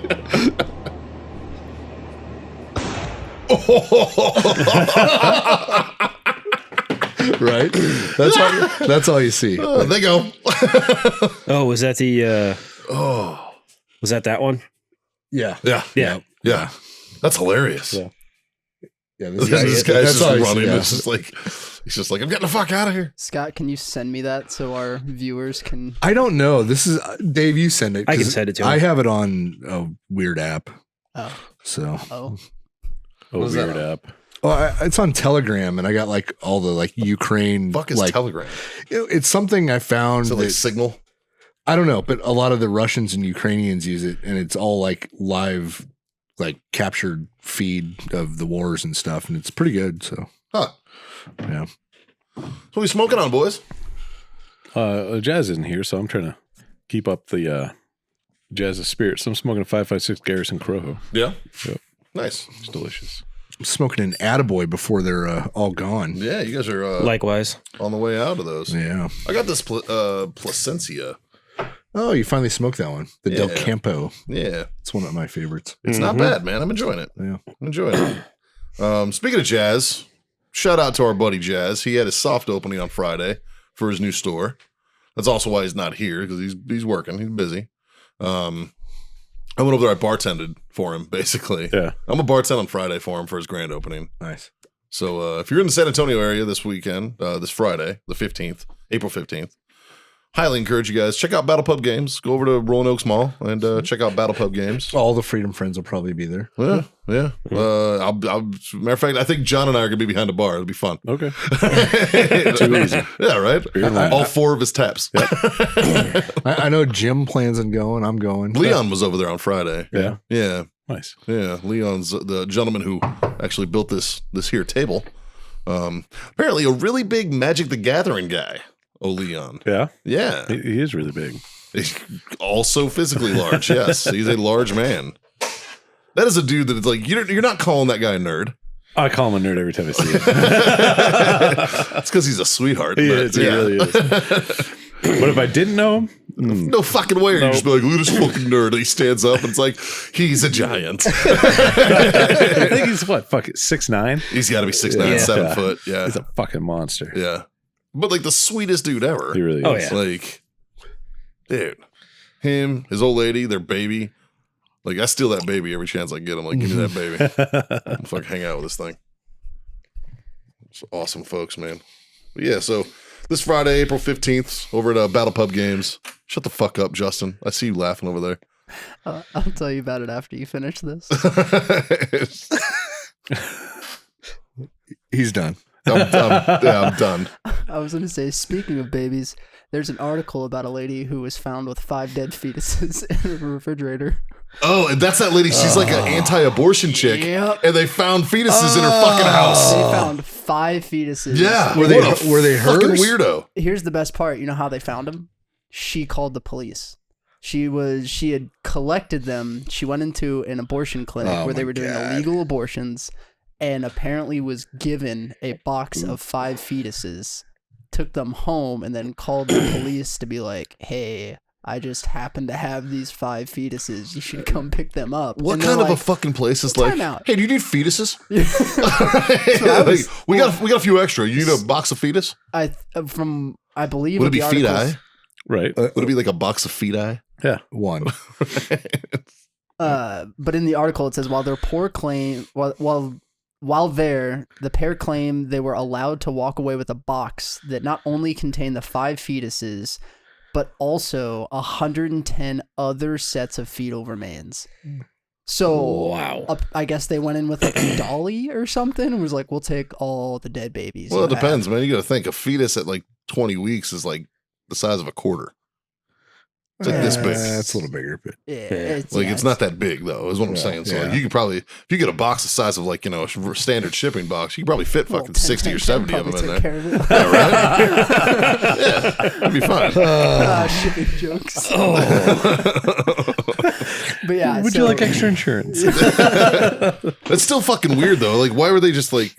Right? That's all you see. They go. Oh, was that the? Oh Was that one? Yeah. yeah. Yeah. Yeah. That's hilarious. Yeah. Yeah. This guy's that's just all you see, running. yeah. It's just like he's just like, I'm getting the fuck out of here. Scott, can you send me that so our viewers can? I don't know. This is Dave. You send it. I can 'cause send it to him. I have it on a weird app. Oh, So, oh, Oh, is that weird on? app. it's on Telegram, and I got like all the like Ukraine. Fuck is like Telegram? it's something I found. Is it like that- Signal? I don't know, but a lot of the Russians and Ukrainians use it, and it's all like live, like captured feed of the wars and stuff, and it's pretty good. So, Huh. yeah. What we smoking on, boys? Jazz isn't here, so I'm trying to keep up the Jazz's spirit. So I'm smoking a 5.56 Garrison Corojo. Yeah. Yep. Nice. It's delicious. I'm smoking an Attaboy before they're all gone. Yeah, you guys are Likewise. on the way out of those. Yeah. I got this Placencia. Oh, you finally smoked that one. The Del Yeah. Campo. Yeah. It's one of my favorites. It's not bad, man. I'm enjoying it. Yeah. I'm enjoying it. Speaking of Jazz, shout out to our buddy Jazz. He had his soft opening on Friday for his new store. That's also why he's not here, because he's working. He's busy. I went over there. I bartended for him, basically. Yeah. I'm a bartend on Friday for him for his grand opening. Nice. So if you're in the San Antonio area this weekend, this Friday, the 15th, April 15th, highly encourage you guys, check out Battle Pub Games. Go over to Rolling Oaks Mall and check out Battle Pub Games. All the Freedom Friends will probably be there. Yeah. Matter of fact, I think John and I are going to be behind the bar. It'll be fun. Okay. Too easy. Yeah, right? All 4 of his taps. I know Jim plans on going. I'm going. Leon was over there on Friday. Yeah. Yeah. Nice. Yeah. Leon's the gentleman who actually built this here table. Apparently a really big Magic the Gathering guy. Oh, Leon. Yeah. Yeah. He is really big. He's also physically large. Yes. He's a large man. That is a dude that it's like, you're not calling that guy a nerd. I call him a nerd every time I see him. It's because he's a sweetheart. He but, is. He really is. But if I didn't know him, no fucking way. You just be like, look at this fucking nerd. And he stands up and it's like, he's a giant. I think he's what, fucking 6'9"? He's got to be 6'9", 7 foot. Yeah. He's a fucking monster. Yeah. But like the sweetest dude ever. He really is. Oh, yeah. Like, dude, him, his old lady, their baby. Like, I steal that baby every chance I get. I'm like, give me that baby. I'm fucking hang out with this thing. It's awesome, folks, man. But yeah, so this Friday, April 15th, over at Battle Pub Games. Shut the fuck up, Justin. I see you laughing over there. I'll tell you about it after you finish this. He's done. I'm done. I was going to say, speaking of babies, there's an article about a lady who was found with 5 dead fetuses in her refrigerator. Oh, and that's that lady. She's like an anti-abortion chick. Yep. And they found fetuses in her fucking house. They found 5 fetuses. Yeah. Were they fucking hers? weirdo. Here's the best part. You know how they found them? She called the police. She had collected them. She went into an abortion clinic where they were doing illegal abortions and apparently was given a box of 5 fetuses, took them home, and then called the police to be like, hey, I just happen to have these 5 fetuses. You should come pick them up. What And kind they're of a like, fucking place is like, time out. hey, do you need fetuses? was- Like, we got a few extra. You need a box of fetus? I believe Would it what be the feet articles- eye? Right. Would it be like a box of feet eye? Yeah. One. But in the article it says while there, the pair claim they were allowed to walk away with a box that not only contained the 5 fetuses, but also 110 other sets of fetal remains. So Wow. I guess they went in with like a dolly or something and was like, we'll take all the dead babies. Well, you it have." depends, man. You got to think a fetus at like 20 weeks is like the size of a quarter. It's like this big. It's a little bigger, but Yeah, It's not that big though, is what I'm saying. So like, you could probably, if you get a box the size of like, a standard shipping box, you could probably fit fucking 60 or 70 of them in there. Yeah, right? Yeah, it'd be fine. Shipping jokes. But yeah, Would you like extra insurance? That's still fucking weird though. Like, why were they just like,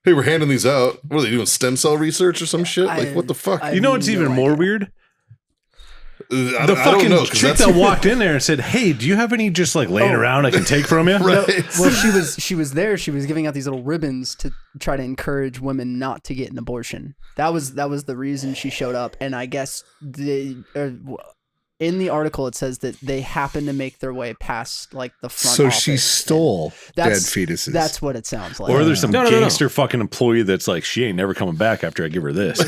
hey, we're handing these out? What are they doing? Stem cell research or some shit? Like, what the fuck? You know what's even more weird? I The don't fucking know, 'cause chick that's- that walked in there and said, "Hey, do you have any just like laying around I can take from you?" Right. Well, she was there. She was giving out these little ribbons to try to encourage women not to get an abortion. That was the reason she showed up. And I guess in the article it says that they happened to make their way past like the front. so office. she stole dead That's- fetuses. That's what it sounds like. Or there's some No. gangster fucking employee that's like, she ain't never coming back after I give her this.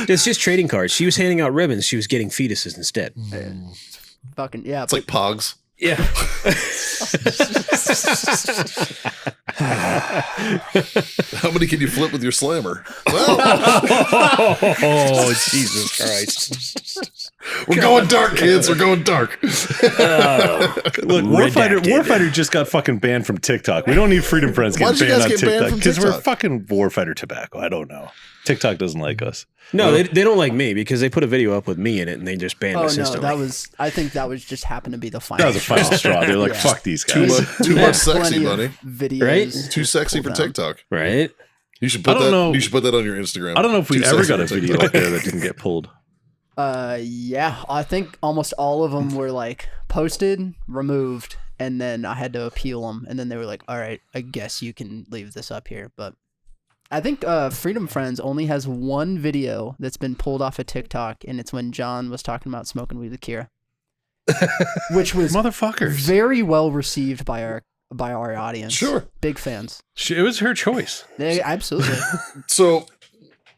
It's just trading cards. She was handing out ribbons. She was getting fetuses instead. fucking yeah. It's like Pogs. Yeah. How many can you flip with your slammer? Oh, Jesus Christ. We're going dark, kids. We're going dark. Look, Warfighter just got fucking banned from TikTok. We don't need Freedom Friends Why'd getting you banned guys on get banned TikTok from because we're TikTok? fucking Warfighter tobacco. I don't know. TikTok doesn't like us. No, they don't like me because they put a video up with me in it and they just banned Oh us no, instantly. I think that was just happened to be the final. That was a final straw. They're like, Yeah. fuck these Too guys. much, too much sexy, Plenty of buddy. Videos. Right? Too sexy for pulled down. TikTok. Right? You should put I don't know. You should put that on your Instagram. I don't know if we Too ever sexy got a for video TikTok. up there that didn't get pulled. Yeah, I think almost all of them were like posted, removed, and then I had to appeal them, and then they were like, "All right, I guess you can leave this up here." But I think Freedom Friends only has one video that's been pulled off of TikTok, and it's when John was talking about smoking weed with Kira, which was Motherfuckers. very well received by our audience. Sure. Big fans. It was her choice. Absolutely. So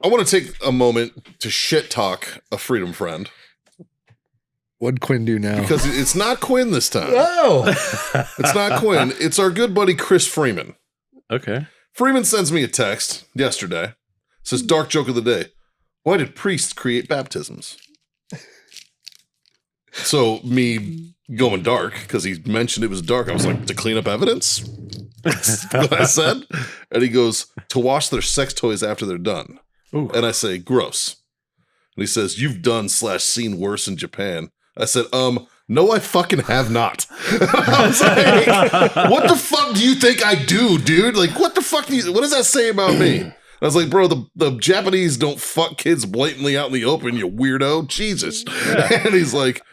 I want to take a moment to shit talk a freedom friend What'd Quinn do now? because it's not Quinn this time. Oh, It's not Quinn. It's our good buddy Chris Freeman. Okay. Freeman sends me a text yesterday. Says, dark joke of the day. Why did priests create baptisms? So me going dark, because he mentioned it was dark, I was like, to clean up evidence? That's what I said. And he goes, to wash their sex toys after they're done. Ooh. And I say, gross. And he says, you've done / seen worse in Japan. I said, no, I fucking have not. I was like, what the fuck do you think I do, dude? Like, what the fuck what does that say about me? I was like, bro, the Japanese don't fuck kids blatantly out in the open, you weirdo. Jesus. Yeah. And he's like,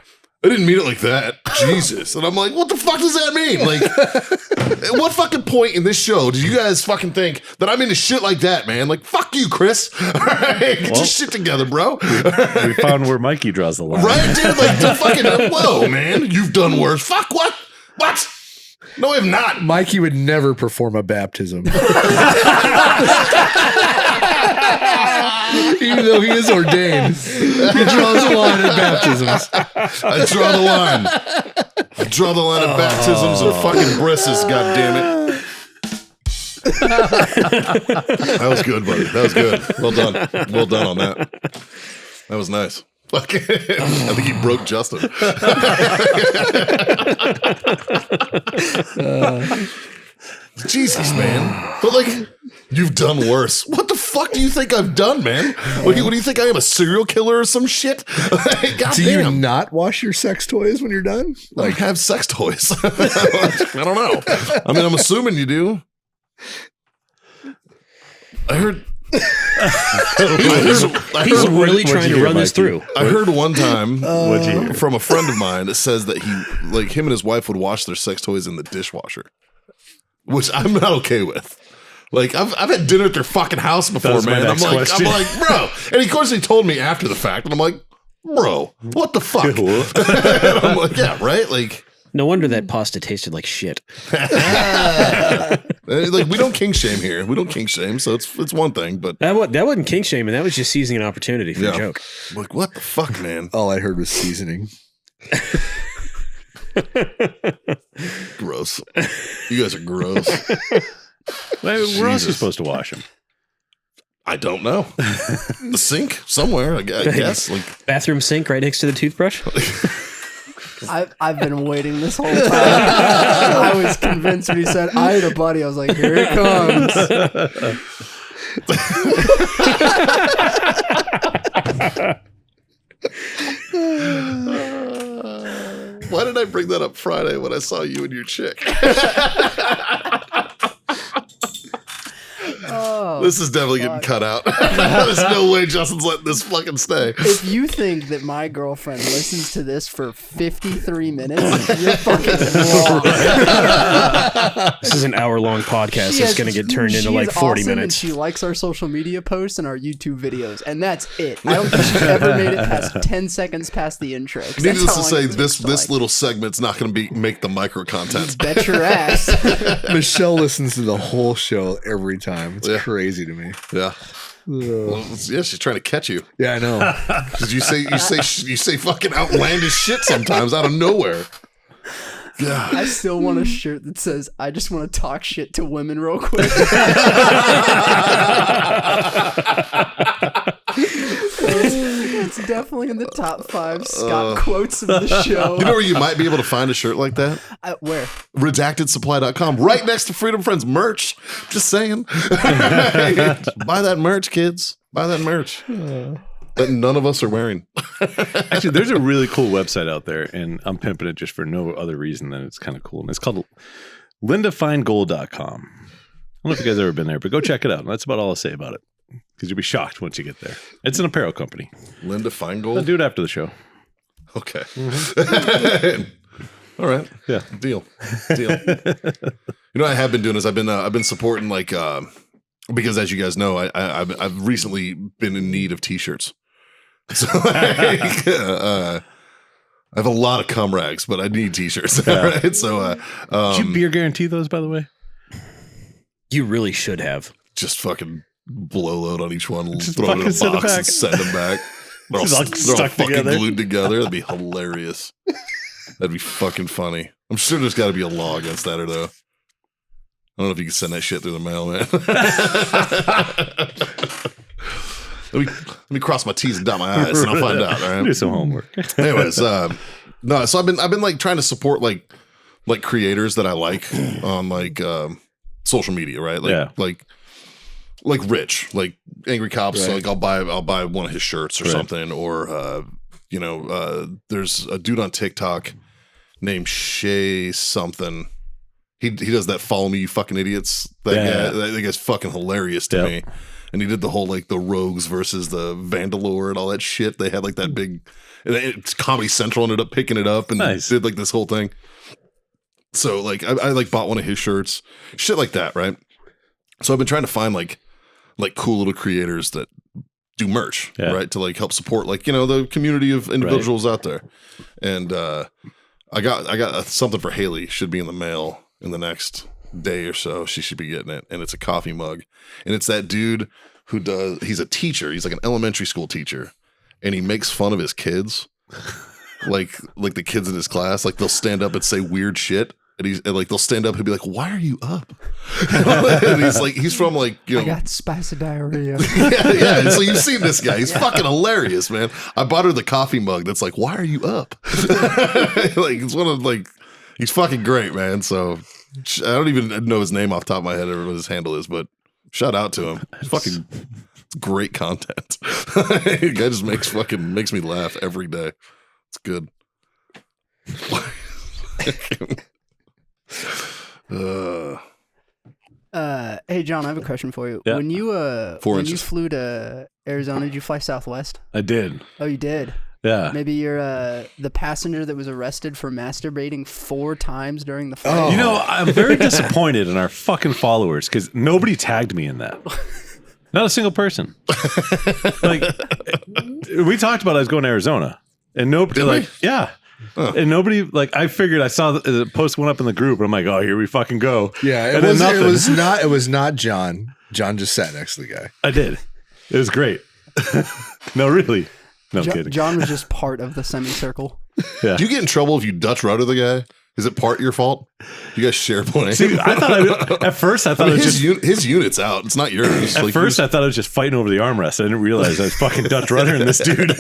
I didn't mean it like that. Jesus. And I'm like, what the fuck does that mean? Like, at what fucking point in this show do you guys fucking think that I'm into shit like that, man? Like, fuck you, Chris. All right, get your shit together, bro. We found where Mikey draws the line. Right, dude? Like, the fucking, whoa, man, you've done worse. Fuck, what? What? No, I have not. Mikey would never perform a baptism. Even though he is ordained, he draws a line at baptisms. I draw the line. I draw the line at baptisms and fucking brisses, goddammit. That was good, buddy. That was good. Well done. Well done on that. That was nice. Fucking, I think he broke Justin. Jesus, man. But like, you've done worse. What the fuck do you think I've done, man? What do you think I am, a serial killer or some shit? God Do you damn. not wash your sex toys when you're done? Like, have sex toys. I don't know. I mean, I'm assuming you do. I heard. He's really trying to run this through. I heard one time What'd you hear? from a friend of mine that says that him and his wife would wash their sex toys in the dishwasher, which I'm not okay with. Like, I've had dinner at their fucking house before, was my man. I'm next like, question. bro. And of course, he told me after the fact, and I'm like, bro, what the fuck? And I'm like, yeah, right? Like, No wonder that pasta tasted like shit. like, we don't kink shame here. We don't kink shame, so it's one thing, but That wasn't kink shaming. That was just seizing an opportunity for a joke. like, what the fuck, man? All I heard was seasoning. Gross. You guys are gross. Where else are you Jesus. supposed to wash them? I don't know. The sink somewhere, I guess. Like, Bathroom sink right next to the toothbrush. I've been waiting this whole time. I was convinced when he said I had a buddy. I was like, here it comes. why did I bring that up Friday when I saw you and your chick? Oh, This is definitely getting cut out. There's no way Justin's letting this fucking stay. if you think that my girlfriend listens to this for 53 minutes, you're fucking wrong. This is an hour-long podcast. It's going to get turned into like 40 awesome, minutes. And she likes our social media posts and our YouTube videos, and that's it. I don't think she's ever made it past 10 seconds past the intro. 'cause that's Needless how to long say, it this takes to, like, little segment's not going to make the micro content. bet your ass. Michelle listens to the whole show every time. It's Yeah. crazy to me. Yeah. Well, yeah, she's trying to catch you. Yeah, I know. Because you say fucking outlandish shit sometimes out of nowhere. Yeah. I still want a shirt that says, I just want to talk shit to women real quick. It's definitely in the top 5 Scott quotes of the show. You know where you might be able to find a shirt like that? Where? Redactedsupply.com. Right next to Freedom Friends merch. Just saying. Buy that merch, kids. Buy that merch. That none of us are wearing. Actually, there's a really cool website out there, and I'm pimping it just for no other reason than it's kind of cool. And it's called lindafeingold.com. I don't know if you guys have ever been there, but go check it out. That's about all I'll say about it. Because you'll be shocked once you get there. It's an apparel company. Linda I'll Feingold? do it after the show. Okay. All right. Yeah. Deal. You know what I have been doing is I've been supporting because as you guys know, I've recently been in need of t-shirts. So I have a lot of cum rags, but I need t-shirts. Yeah. All right. So Did you beer guarantee those, by the way? You really should have. just fucking blow load on each one, Just throw it in fucking a send it box back. and send them back. They're all, Just all they're all stuck fucking together. glued together. That'd be hilarious. That'd be fucking funny. I'm sure there's got to be a law against that, or though. I don't know if you can send that shit through the mail, man. let me cross my T's and dot my I's, and I'll find out. All right. Do some homework. Anyways, no. So I've been like trying to support like creators that I like on like social media, right? Like Yeah. like Rich, like Angry Cops. Right. So like I'll buy one of his shirts or Right. something, or there's a dude on TikTok named Shay something. He does that follow me, you fucking idiots. That guy's fucking hilarious to Yep. me. And he did the whole like the Rogues versus the Vandalore and all that shit. They had like that big. It's Comedy Central ended up picking it up and Nice. did like this whole thing. So like I like bought one of his shirts, shit like that, right? So I've been trying to find like cool little creators that do merch, Yeah. right? To like help support like the community of individuals out there. And I got something for Haley, should be in the mail in the next day or so. She should be getting it, and it's a coffee mug, and it's that dude who he's a teacher. He's like an elementary school teacher, and he makes fun of his kids, like the kids in his class. Like they'll stand up and say weird shit, and like they'll stand up and be like, "Why are you up?" And he's from like I got spicy diarrhea. yeah. And so you've seen this guy. He's fucking hilarious, man. I bought her the coffee mug that's like, "Why are you up?" Like it's one of like, he's fucking great, man. So I don't even know his name off the top of my head or what his handle is, but shout out to him. It's fucking great content. The guy just makes me laugh every day. It's good. Hey John, I have a question for you. Yeah. When you 4 when you inches. flew to Arizona, did you fly Southwest? I did. Oh, you did. Yeah. Maybe you're the passenger that was arrested for masturbating 4 times during the flight. Oh. You know, I'm very disappointed in our fucking followers because nobody tagged me in that. Not a single person. Like, we talked about I was going to Arizona, and nobody, Did we? like, yeah. Huh. And nobody, like, I figured I saw the post went up in the group, and I'm like, oh, here we fucking go. Yeah, And then nothing. it was not John. John just sat next to the guy. I did. It was great. No, really. No kidding. John was just part of the semicircle. Yeah. Do you get in trouble if you Dutch rudder the guy? Is it part your fault? You guys share blame. See, I thought at first I thought I mean, it was just. his unit's out. It's not yours. At first, I thought I was just fighting over the armrest. I didn't realize I was fucking Dutch ruddering this dude.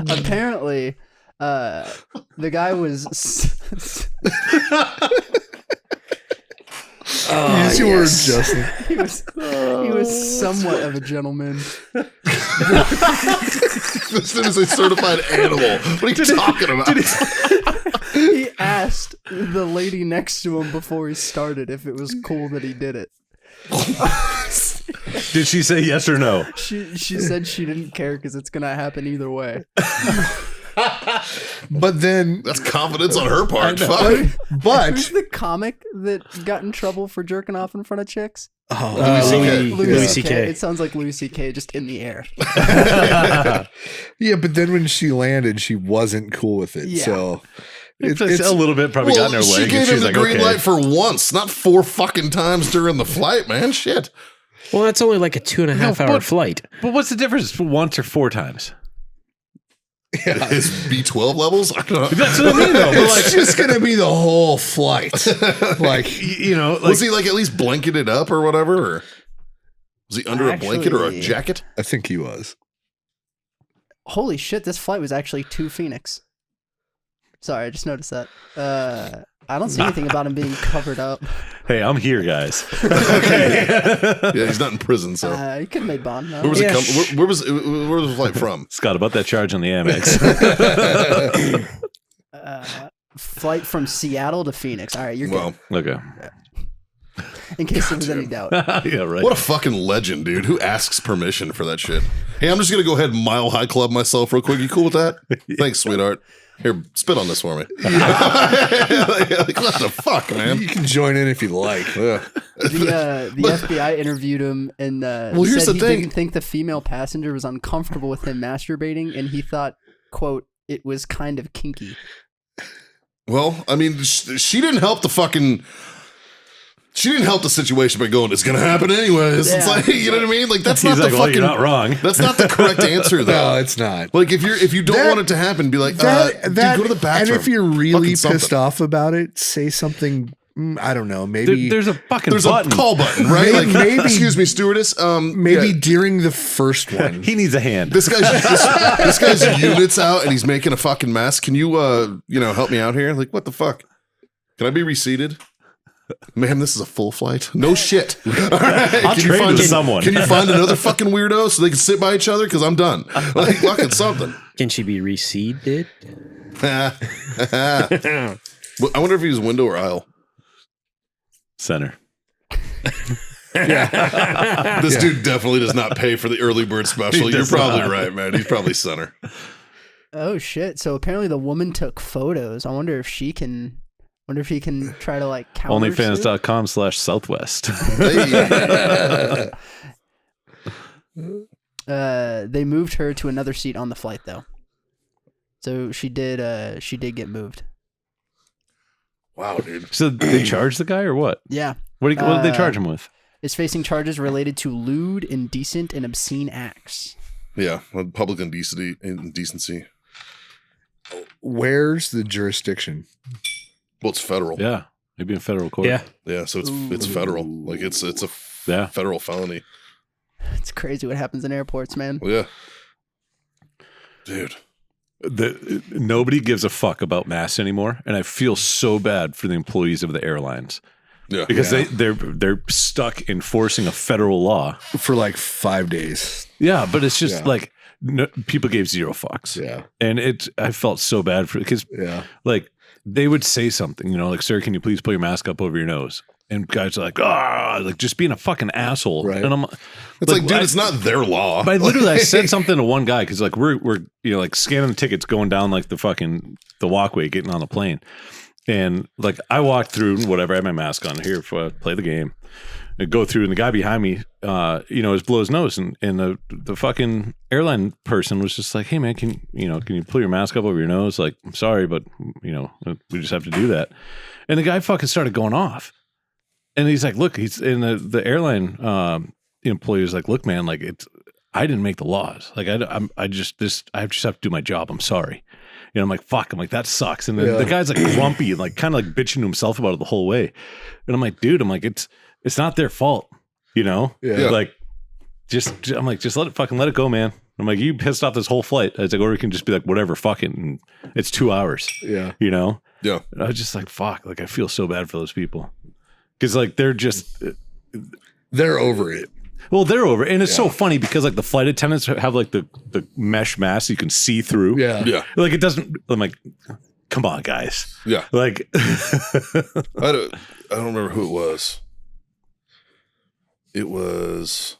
Apparently, the guy was. Use your words, Justin. He was somewhat of a gentleman. This dude is a certified animal. What are you talking about? He asked the lady next to him before he started if it was cool that he did it. Did she say yes or no? She said she didn't care because it's gonna happen either way. But then, That's confidence on her part. Fuck. Who's the comic that got in trouble for jerking off in front of chicks? Louis C.K. It sounds like Louis C.K. just in the air. yeah, but then when she landed, she wasn't cool with it. Yeah. So It's a little bit probably got in her way. she and gave she him was the like, green okay. light for once, not 4 fucking times during the flight, man. Shit. Well, that's only like a 2.5 hour but- flight. But what's the difference once or 4 times? His B12 levels? I don't know. That's what I mean, though. But it's like, just gonna be the whole flight. Like, you know, like, Was he like at least blanketed up or whatever? Or was he under a blanket or a Actually- jacket? I think he was. Holy shit! This flight was actually to Phoenix. Sorry, I just noticed that. I don't see anything about him being covered up. hey, I'm here, guys. Yeah, he's not in prison, so. He could have made Bond. No? Where was Yeah, it where was the flight from? Scott, about that charge on the Amex. Flight from Seattle to Phoenix. All right, you're Well, Okay. good. In case there was any doubt. Yeah, right. what a fucking legend, dude. Who asks permission for that shit? Hey, I'm just going to go ahead and mile high club myself real quick. You cool with that? Thanks, sweetheart. Here, spit on this for me. Like, what the fuck, man? You can join in if you like. Yeah. The FBI interviewed him and here's said the he thing. didn't think the female passenger was uncomfortable with him masturbating, and he thought, quote, it was kind of kinky. Well, I mean, she didn't help the fucking. She didn't help the situation by going, it's going to happen anyways. It's Yeah. like, you know what I mean? Like, that's He's not like, the well, fucking. you're not wrong. That's not the correct answer, though. No, it's not. Like, if you don't That- want it to happen, be like, dude, go to the bathroom. And if you're really Fucking pissed something. off about it, say something. I don't know. Maybe There's a fucking There's button. a call button, right? Maybe- like, maybe- excuse me, stewardess. maybe yeah, during the first one. He needs a hand. this guy's units out and he's making a fucking mess. Can you help me out here? Like, what the fuck? Can I be reseated? Ma'am, this is a full flight. No shit. All right. I'll trade with someone. Can you find another fucking weirdo so they can sit by each other? Because I'm done. Like, fucking something. Can she be reseeded? Well, I wonder if he was window or aisle. Center. This dude definitely does not pay for the early bird special. He You're does probably not. right, man. He's probably center. Oh shit! So apparently the woman took photos. I wonder if she can. Wonder if he can try to like counter. Onlyfans.com/Southwest. Hey. They moved her to another seat on the flight though. So she did get moved. Wow, dude. So they charge the guy or what? Yeah. What did they charge him with? Is facing charges related to lewd, indecent, and obscene acts. Yeah, public indecency. Where's the jurisdiction? Well, it's federal. Yeah, maybe in federal court. Yeah. Yeah, so it's federal. Like it's a Yeah. federal felony. It's crazy what happens in airports, man. Well, yeah, dude. Nobody gives a fuck about masks anymore, and I feel so bad for the employees of the airlines Yeah, because they're stuck enforcing a federal law. For like 5 days. Yeah, but it's just Yeah. like people gave zero fucks. Yeah. And I felt so bad for because Yeah. like they would say something, like, sir, can you please put your mask up over your nose? And guys are like, like just being a fucking asshole. Right. And I'm it's like, dude, it's not their law. But I said something to one guy because like we're like scanning the tickets, going down like the walkway, getting on the plane, and like I walked through whatever, I had my mask on here for play the game, and go through, and the guy behind me, is blow his nose, and the fucking airline person was just like, hey man, can you pull your mask up over your nose? Like, I'm sorry, but we just have to do that, and the guy fucking started going off. And he's like, look, he's in the airline employee is like, look, man, like I didn't make the laws. Like I just have to do my job. I'm sorry. I'm like, fuck. I'm like, that sucks. And then the guy's like grumpy and like kind of like bitching to himself about it the whole way. And I'm like, dude, it's not their fault. Yeah. Like I'm like, just let it go, man. I'm like, you pissed off this whole flight. I was like, or we can just be like, whatever, fuck it. And it's 2 hours. Yeah. Yeah. And I was just like, fuck. Like I feel so bad for those people. Because like they're over it. Well, they're over, and it's so funny because like the flight attendants have like the mesh mask you can see through. Yeah. Yeah. Like it doesn't. I'm like, come on, guys. Yeah. Like, I don't remember who it was. It was.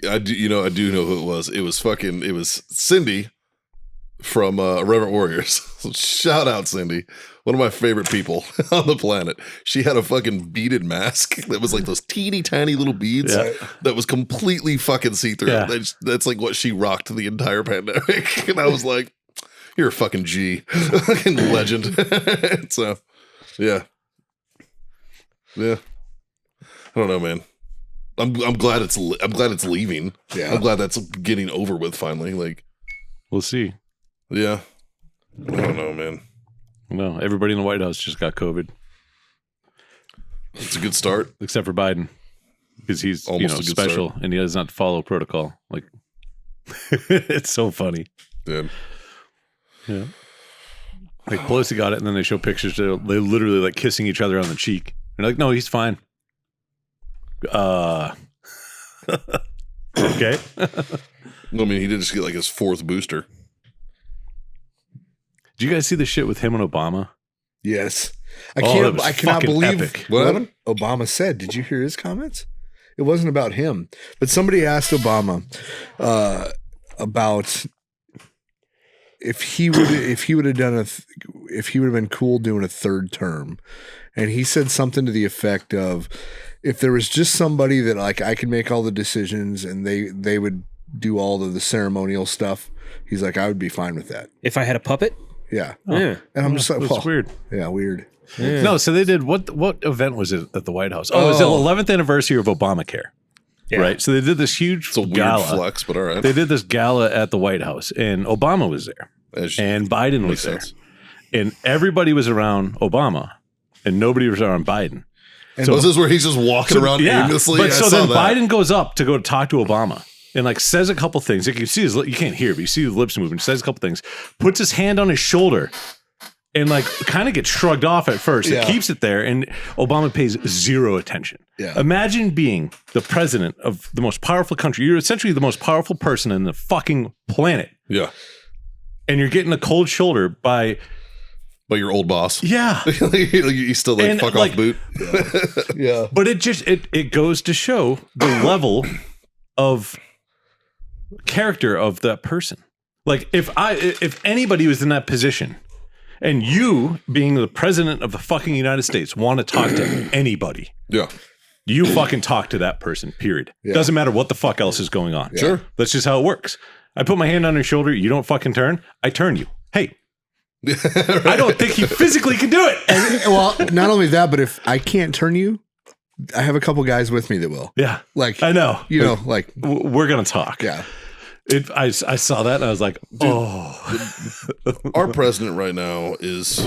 I do know who it was. It was Cindy from Irreverent Warriors. Shout out, Cindy. One of my favorite people on the planet. She had a fucking beaded mask that was like those teeny tiny little beads that was completely fucking see-through. Yeah. That's like what she rocked the entire pandemic. And I was like, you're a fucking G. Fucking legend. So, yeah. Yeah. I don't know, man. I'm glad it's leaving. Yeah. I'm glad that's getting over with finally. Like, we'll see. yeah. I don't know, man. No, everybody in the White House just got COVID, It's a good start. except for Biden, because he's Almost a good special and he does not follow protocol. Like, it's so funny. Dude. Yeah. Like Pelosi got it, and then they show pictures. They literally like kissing each other on the cheek. They're like, no, he's fine. Okay. I mean, he did just get like his 4th booster. Did you guys see the shit with him and Obama? Yes. That was I cannot fucking believe epic. What happened? Obama said. Did you hear his comments? It wasn't about him, but somebody asked Obama about if he would have been cool doing a 3rd term, and he said something to the effect of, if there was just somebody that like I could make all the decisions and they would do all of the ceremonial stuff, he's like, I would be fine with that. If I had a puppet? Yeah. Yeah. And I'm just like, It's well, weird. yeah, weird. No, so they did what event was it at the White House? Oh, it was the 11th anniversary of Obamacare. Yeah. Right. So they did this huge It's a weird gala. flex, but all right. They did this gala at the White House, and Obama was there, and Biden was makes there, sense. and everybody was around Obama, and nobody was around Biden. And so this is where he's just walking around aimlessly. But I so saw then that. Biden goes up to go talk to Obama and like says a couple things. Like you see his, you can't hear, but you see his lips moving. Says a couple things, puts his hand on his shoulder, and like kind of gets shrugged off at first. Yeah. It keeps it there, and Obama pays zero attention. Yeah. Imagine being the president of the most powerful country. You're essentially the most powerful person in the fucking planet, Yeah. and you're getting a cold shoulder by But your old boss. yeah. You still like And, fuck like- off boot. Yeah. But it goes to show the level of character of that person. Like if anybody was in that position, and you being the president of the fucking United States want to talk to anybody, Yeah. you fucking talk to that person. Period. Doesn't matter what the fuck else is going on. Sure. That's just how it works. I put my hand on your shoulder. You don't fucking turn. I turn you. Hey. I don't think he physically can do it. Well, not only that, but if I can't turn you, I have a couple guys with me that will. Yeah. Like, I know. you know, like, We're gonna talk. yeah. I saw that and I was like, Our president right now is.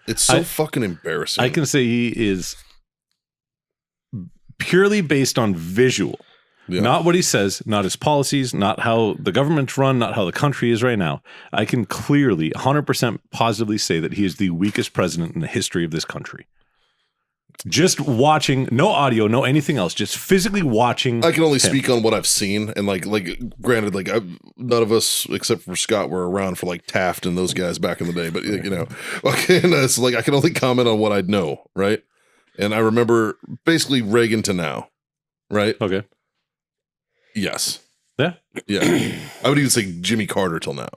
It's so fucking embarrassing. I can say he is purely based on visual, not what he says, not his policies, not how the government's run, not how the country is right now. I can clearly 100% positively say that he is the weakest president in the history of this country. Just watching, no audio, no anything else, just physically watching. I can only him. speak on what I've seen, and like granted, like none of us except for Scott were around for like Taft and those guys back in the day. But you know, okay, and it's like I can only comment on what I know, right? And I remember basically Reagan to now, right? Okay. Yes, Yeah. yeah. I would even say Jimmy Carter till now.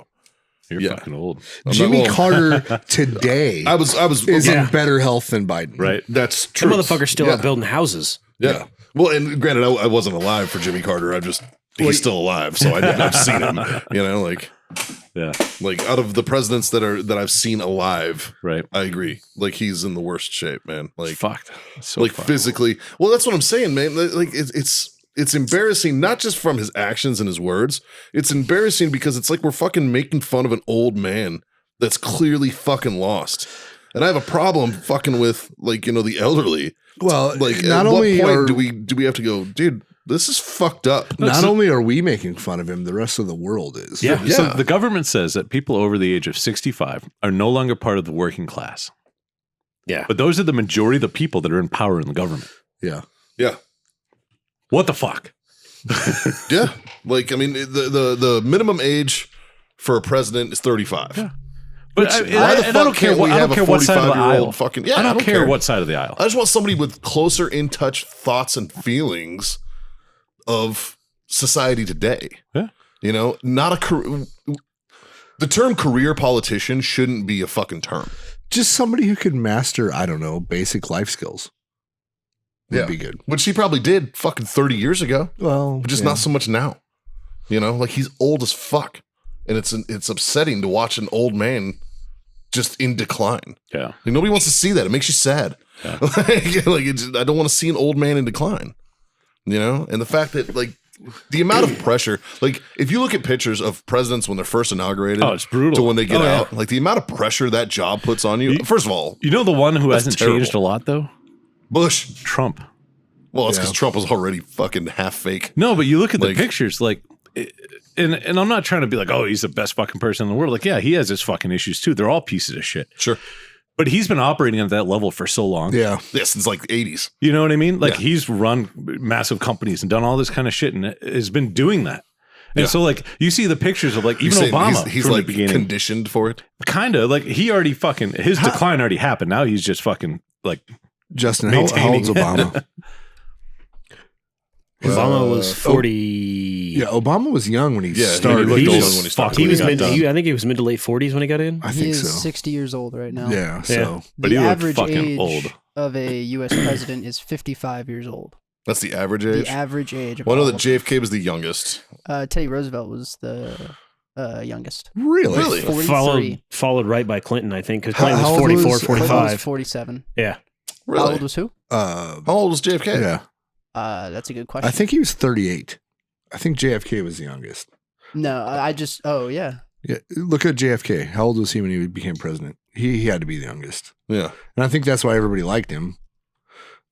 You're Yeah. fucking old. I'm Jimmy not- well, Carter today I was is in better health than Biden. Right. That's The true. motherfucker's still yeah. out building houses. Yeah. Well, and granted, I wasn't alive for Jimmy Carter. He's still alive, so I've seen him. You know, like Yeah. out of the presidents that I've seen alive, Right. I agree. Like he's in the worst shape, man. Like Fucked. So like fucked. physically. Well, that's what I'm saying, man. Like it's embarrassing, not just from his actions and his words. It's embarrassing because it's like we're fucking making fun of an old man that's clearly fucking lost. And I have a problem fucking with like, you know, the elderly. Well, Like not at only what point are do we have to go, dude, this is fucked up. not only are we making fun of him, the rest of the world is. Yeah. Yeah. So the government says that people over the age of 65 are no longer part of the working class. Yeah. But those are the majority of the people that are in power in the government. Yeah. Yeah. What the fuck? Yeah. Like, I mean, the minimum age for a president is 35. Yeah. But Why the I fuck don't care can't what we I don't have a care what side of the 45-year-old aisle. fucking- yeah, I I don't don't care care. what side of the aisle. I just want somebody with closer in touch thoughts and feelings of society today. Yeah. You know, not the term career politician shouldn't be a fucking term. Just somebody who can master, I don't know, basic life skills would be good. Which he probably did fucking 30 years ago, Well, but just yeah. not so much now. You know, like he's old as fuck. And it's upsetting to watch an old man just in decline. Yeah. Like, nobody wants to see that. It makes you sad. Yeah. I don't want to see an old man in decline. You know, and the fact that like the amount of pressure, like if you look at pictures of presidents when they're first inaugurated, Oh, it's brutal. to when they get Oh, yeah. out, like the amount of pressure that job puts on you. First of all, You know the one who That's hasn't terrible. changed a lot though? Bush. Trump. Well, it's Yeah. because Trump was already fucking half fake. No, but you look at the Like- pictures, like, and I'm not trying to be like, oh, he's the best fucking person in the world. Like, yeah, he has his fucking issues too. They're all pieces of shit. Sure. But he's been operating at that level for so long. Yeah. Yeah, since like the 80s. You know what I mean? Like, Yeah. he's run massive companies and done all this kind of shit and has been doing that. And Yeah. so, like, you see the pictures of like You're even saying Obama he's from like the beginning, conditioned for it. kind of like he already fucking his decline already happened. Now he's just fucking like Justin, how Maintaining. old's Obama? Obama was 40. Yeah, Obama was young when he Yeah, he started. looked He older was, when he started. he when was he got mid. done. I think he was mid to late 40s when he got in. I He think is so. 60 years old right now. Yeah. So But the he looked average fucking age old. of a U.S. president is 55 years old. That's the average age. The average age. Of Well, I know all that of them. JFK was the youngest. Teddy Roosevelt was the youngest. Really? 43. Followed right by Clinton, I think, because How- Clinton how was old 44, was- Clinton was 45. 47. Yeah. Really? How old was who? How old was JFK? Yeah. That's a good question. I think he was 38. I think JFK was the youngest. No, I just. Oh yeah. Yeah. Look at JFK. How old was he when he became president? He had to be the youngest. Yeah. And I think that's why everybody liked him.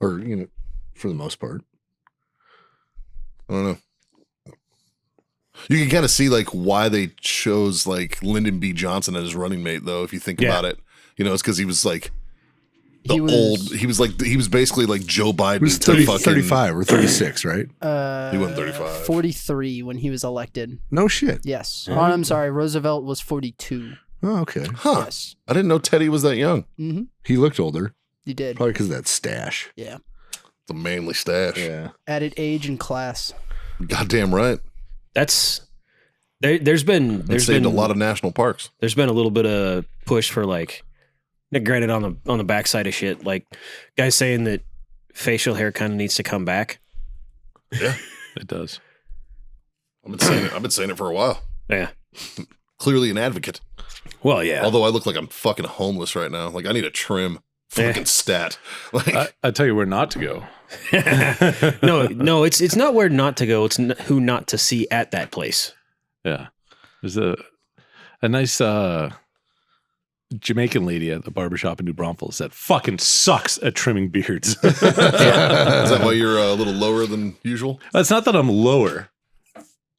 Or, for the most part. I don't know. You can kind of see like why they chose like Lyndon B. Johnson as his running mate, though. If you think Yeah. about it, it's because he was like He was- he was basically like Joe Biden. He was to 30, fucking- 35 or 36, right? He wasn't 35. 43 when he was elected. No shit. Yes. Oh, I'm sorry. Roosevelt was 42. Oh, okay. Huh? Yes. I didn't know Teddy was that young. Mm-hmm. He looked older. You did. Probably because of that stash. Yeah. The manly stash. Yeah. Added age and class. Goddamn right. That's there's been It saved a lot of national parks. there's been a little bit of push for like, granted on the backside of shit, like guys saying that facial hair kind of needs to come back. Yeah, It does. I've been saying it for a while. Yeah. Clearly an advocate. Well, yeah. Although I look like I'm fucking homeless right now. Like I need a trim. Fucking stat. Like I tell you where not to go. no, it's not where not to go. It's who not to see at that place. Yeah. There's a nice Jamaican lady at the barbershop in New Braunfels that fucking sucks at trimming beards. Is that why you're a little lower than usual? It's not that I'm lower.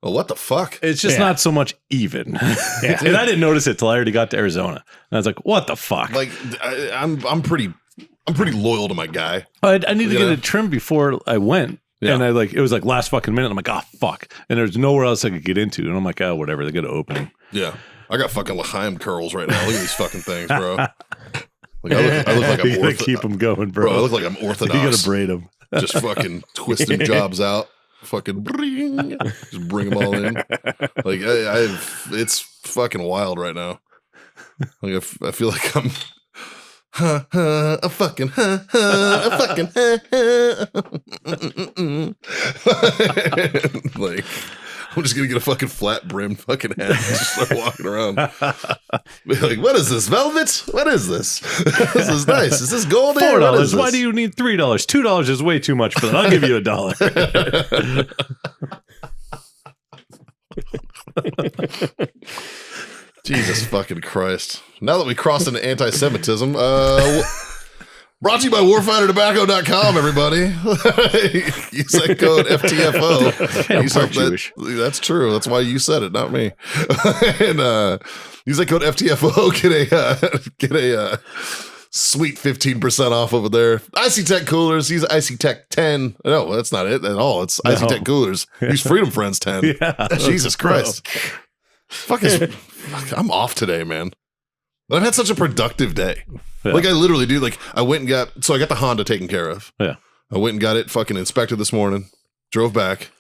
Oh, what the fuck? It's just Yeah. not so much even. And I didn't notice it till I already got to Arizona. And I was like, what the fuck? Like I'm pretty loyal to my guy. I need to You get know? it trimmed before I went. Yeah. And it was like last fucking minute. I'm like, oh, fuck. And there's nowhere else I could get into. And I'm like, oh, whatever. They got an opening. Yeah. I got fucking L'chaim curls right now. Look at these fucking things, bro. Like I look like I'm You gotta keep them going, bro. Bro, I look like I'm You orthodox. gotta braid them. Just fucking twisting jobs out. Fucking bring. Just bring them all in. Like it's fucking wild right now. Like I feel like I'm a fucking like I'm just gonna get a fucking flat brim fucking hat and just start walking around. Be like, what is this? Velvet? What is this? This is nice. Is this gold hair? What is $4. Why this? do you need $3? $2 is way too much for that. I'll give you $1. Jesus fucking Christ. Now that we crossed into anti-Semitism, brought to you by warfightertobacco.com, everybody. Use that code FTFO. Use part that- Jewish. That's true. That's why you said it, not me. And use that code FTFO. Get a sweet 15% off over there. Icy Tech Coolers. Use Icy Tech 10. No, that's not it at all. It's Icy Tech Coolers. Use Freedom Friends 10. Yeah. Jesus Christ. Fuck, I'm off today, man. I've had such a productive day. Yeah. Like I literally do. Like I went and got the Honda taken care of. Yeah. I went and got it fucking inspected this morning. Drove back,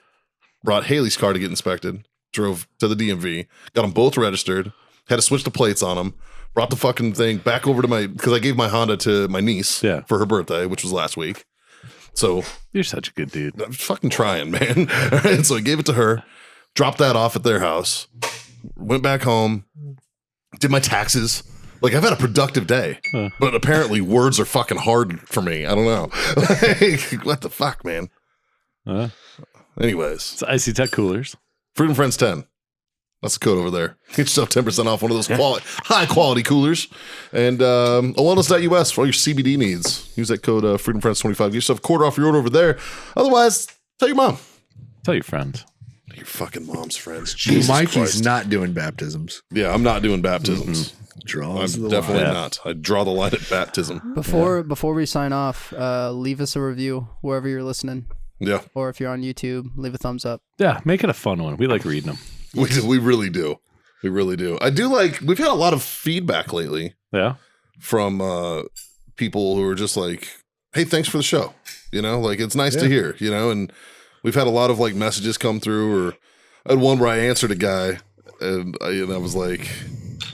brought Haley's car to get inspected. Drove to the DMV, got them both registered. Had to switch the plates on them. Brought the fucking thing back over to because I gave my Honda to my niece for her birthday, which was last week. So You're such a good dude. I'm fucking trying, man. All right, so I gave it to her, dropped that off at their house, went back home, did my taxes. Like I've had a productive day, but apparently words are fucking hard for me. I don't know. Like, what the fuck, man? Anyways, It's Icy Tech Coolers. Freedom Friends 10. That's the code over there. Get yourself 10% off one of those high quality coolers. And wellness.us for all your CBD needs. Use that code Freedom Friends 25. Get yourself a quarter off your order over there. Otherwise, tell your mom. Tell your friends. Your fucking mom's friends. Jesus Mikey's Christ. not doing baptisms. Yeah, I'm not doing baptisms. Draws I'm the definitely line. not. I draw the line at baptism. Before we sign off, leave us a review wherever you're listening, Yeah, or if you're on YouTube, leave a thumbs up. Yeah, make it a fun one. We like reading them. we really do. We really do. I do like, we've had a lot of feedback lately Yeah. from people who are just like, hey, thanks for the show. You know, like it's nice to hear, you know, and we've had a lot of like messages come through, or I had one where I answered a guy and I was like,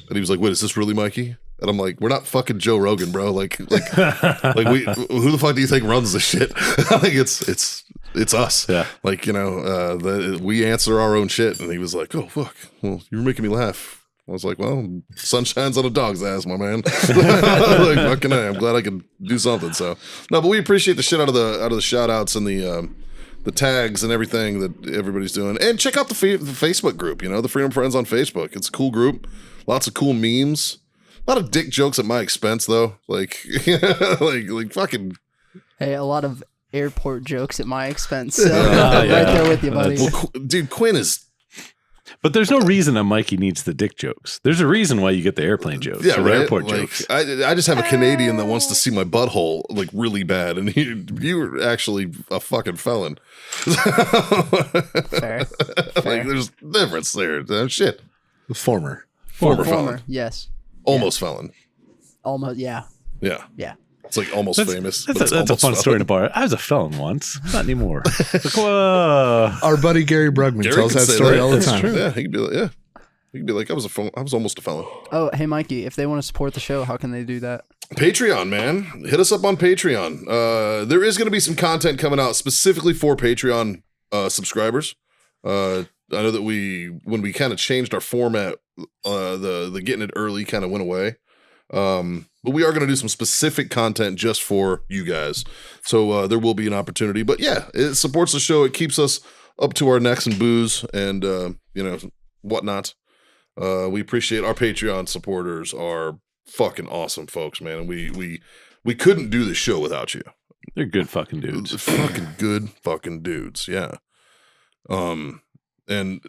and he was like, wait, is this really Mikey? And I'm like, we're not fucking Joe Rogan, bro. Like who the fuck do you think runs this shit? Like it's it's us. Yeah. Like, we answer our own shit. And he was like, oh, fuck. Well, you're making me laugh. I was like, well, sun shines on a dog's ass, my man. Like, fucking I'm glad I can do something. So, no, but we appreciate the shit out of the shout outs and the tags and everything that everybody's doing. And check out the Facebook group, the Freedom Friends on Facebook. It's a cool group. Lots of cool memes. A lot of dick jokes at my expense, though. Like, like fucking. Hey, a lot of airport jokes at my expense. So right there with you, buddy. Well, dude, Quinn is. But there's no reason that Mikey needs the dick jokes. There's a reason why you get the airplane jokes. Yeah, or right. the airport Like, jokes. I just have a Canadian that wants to see my butthole like really bad, and you were actually a fucking felon. Fair. Like, there's difference there. Shit. Former Felon. Yes. Almost felon. Almost. Yeah. Yeah. Yeah. It's like almost famous. That's but a it's almost fun felon. story in a bar. I was a felon once. Not anymore. Like, whoa. Our buddy Gary Brugman Gary tells could that say story that. all the That's time. true. Yeah, he could be like, he could be like, I was almost a felon. Oh, hey, Mikey, if they want to support the show, how can they do that? Patreon, man. Hit us up on Patreon. There is going to be some content coming out specifically for Patreon subscribers. I know that when we kind of changed our format, the getting it early kind of went away. But we are going to do some specific content just for you guys. So there will be an opportunity. But yeah, it supports the show. It keeps us up to our necks in booze and, whatnot. We appreciate our Patreon supporters are fucking awesome folks, man. And we couldn't do this show without you. They're good fucking dudes. Fucking good fucking dudes. Yeah. And the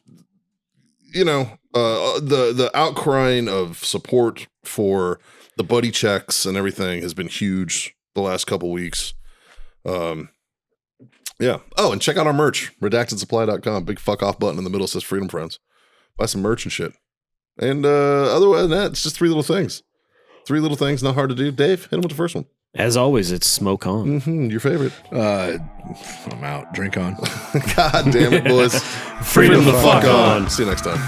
outcrying of support for the buddy checks and everything has been huge the last couple weeks. Yeah. Oh, and check out our merch, redactedsupply.com. Big fuck off button in the middle says Freedom Friends. Buy some merch and shit. And other than that, it's just 3 little things. 3 little things, not hard to do. Dave, hit him with the first one. As always, it's smoke on. Your favorite. I'm out. Drink on. God damn it, boys. Freedom the fuck on. See you next time.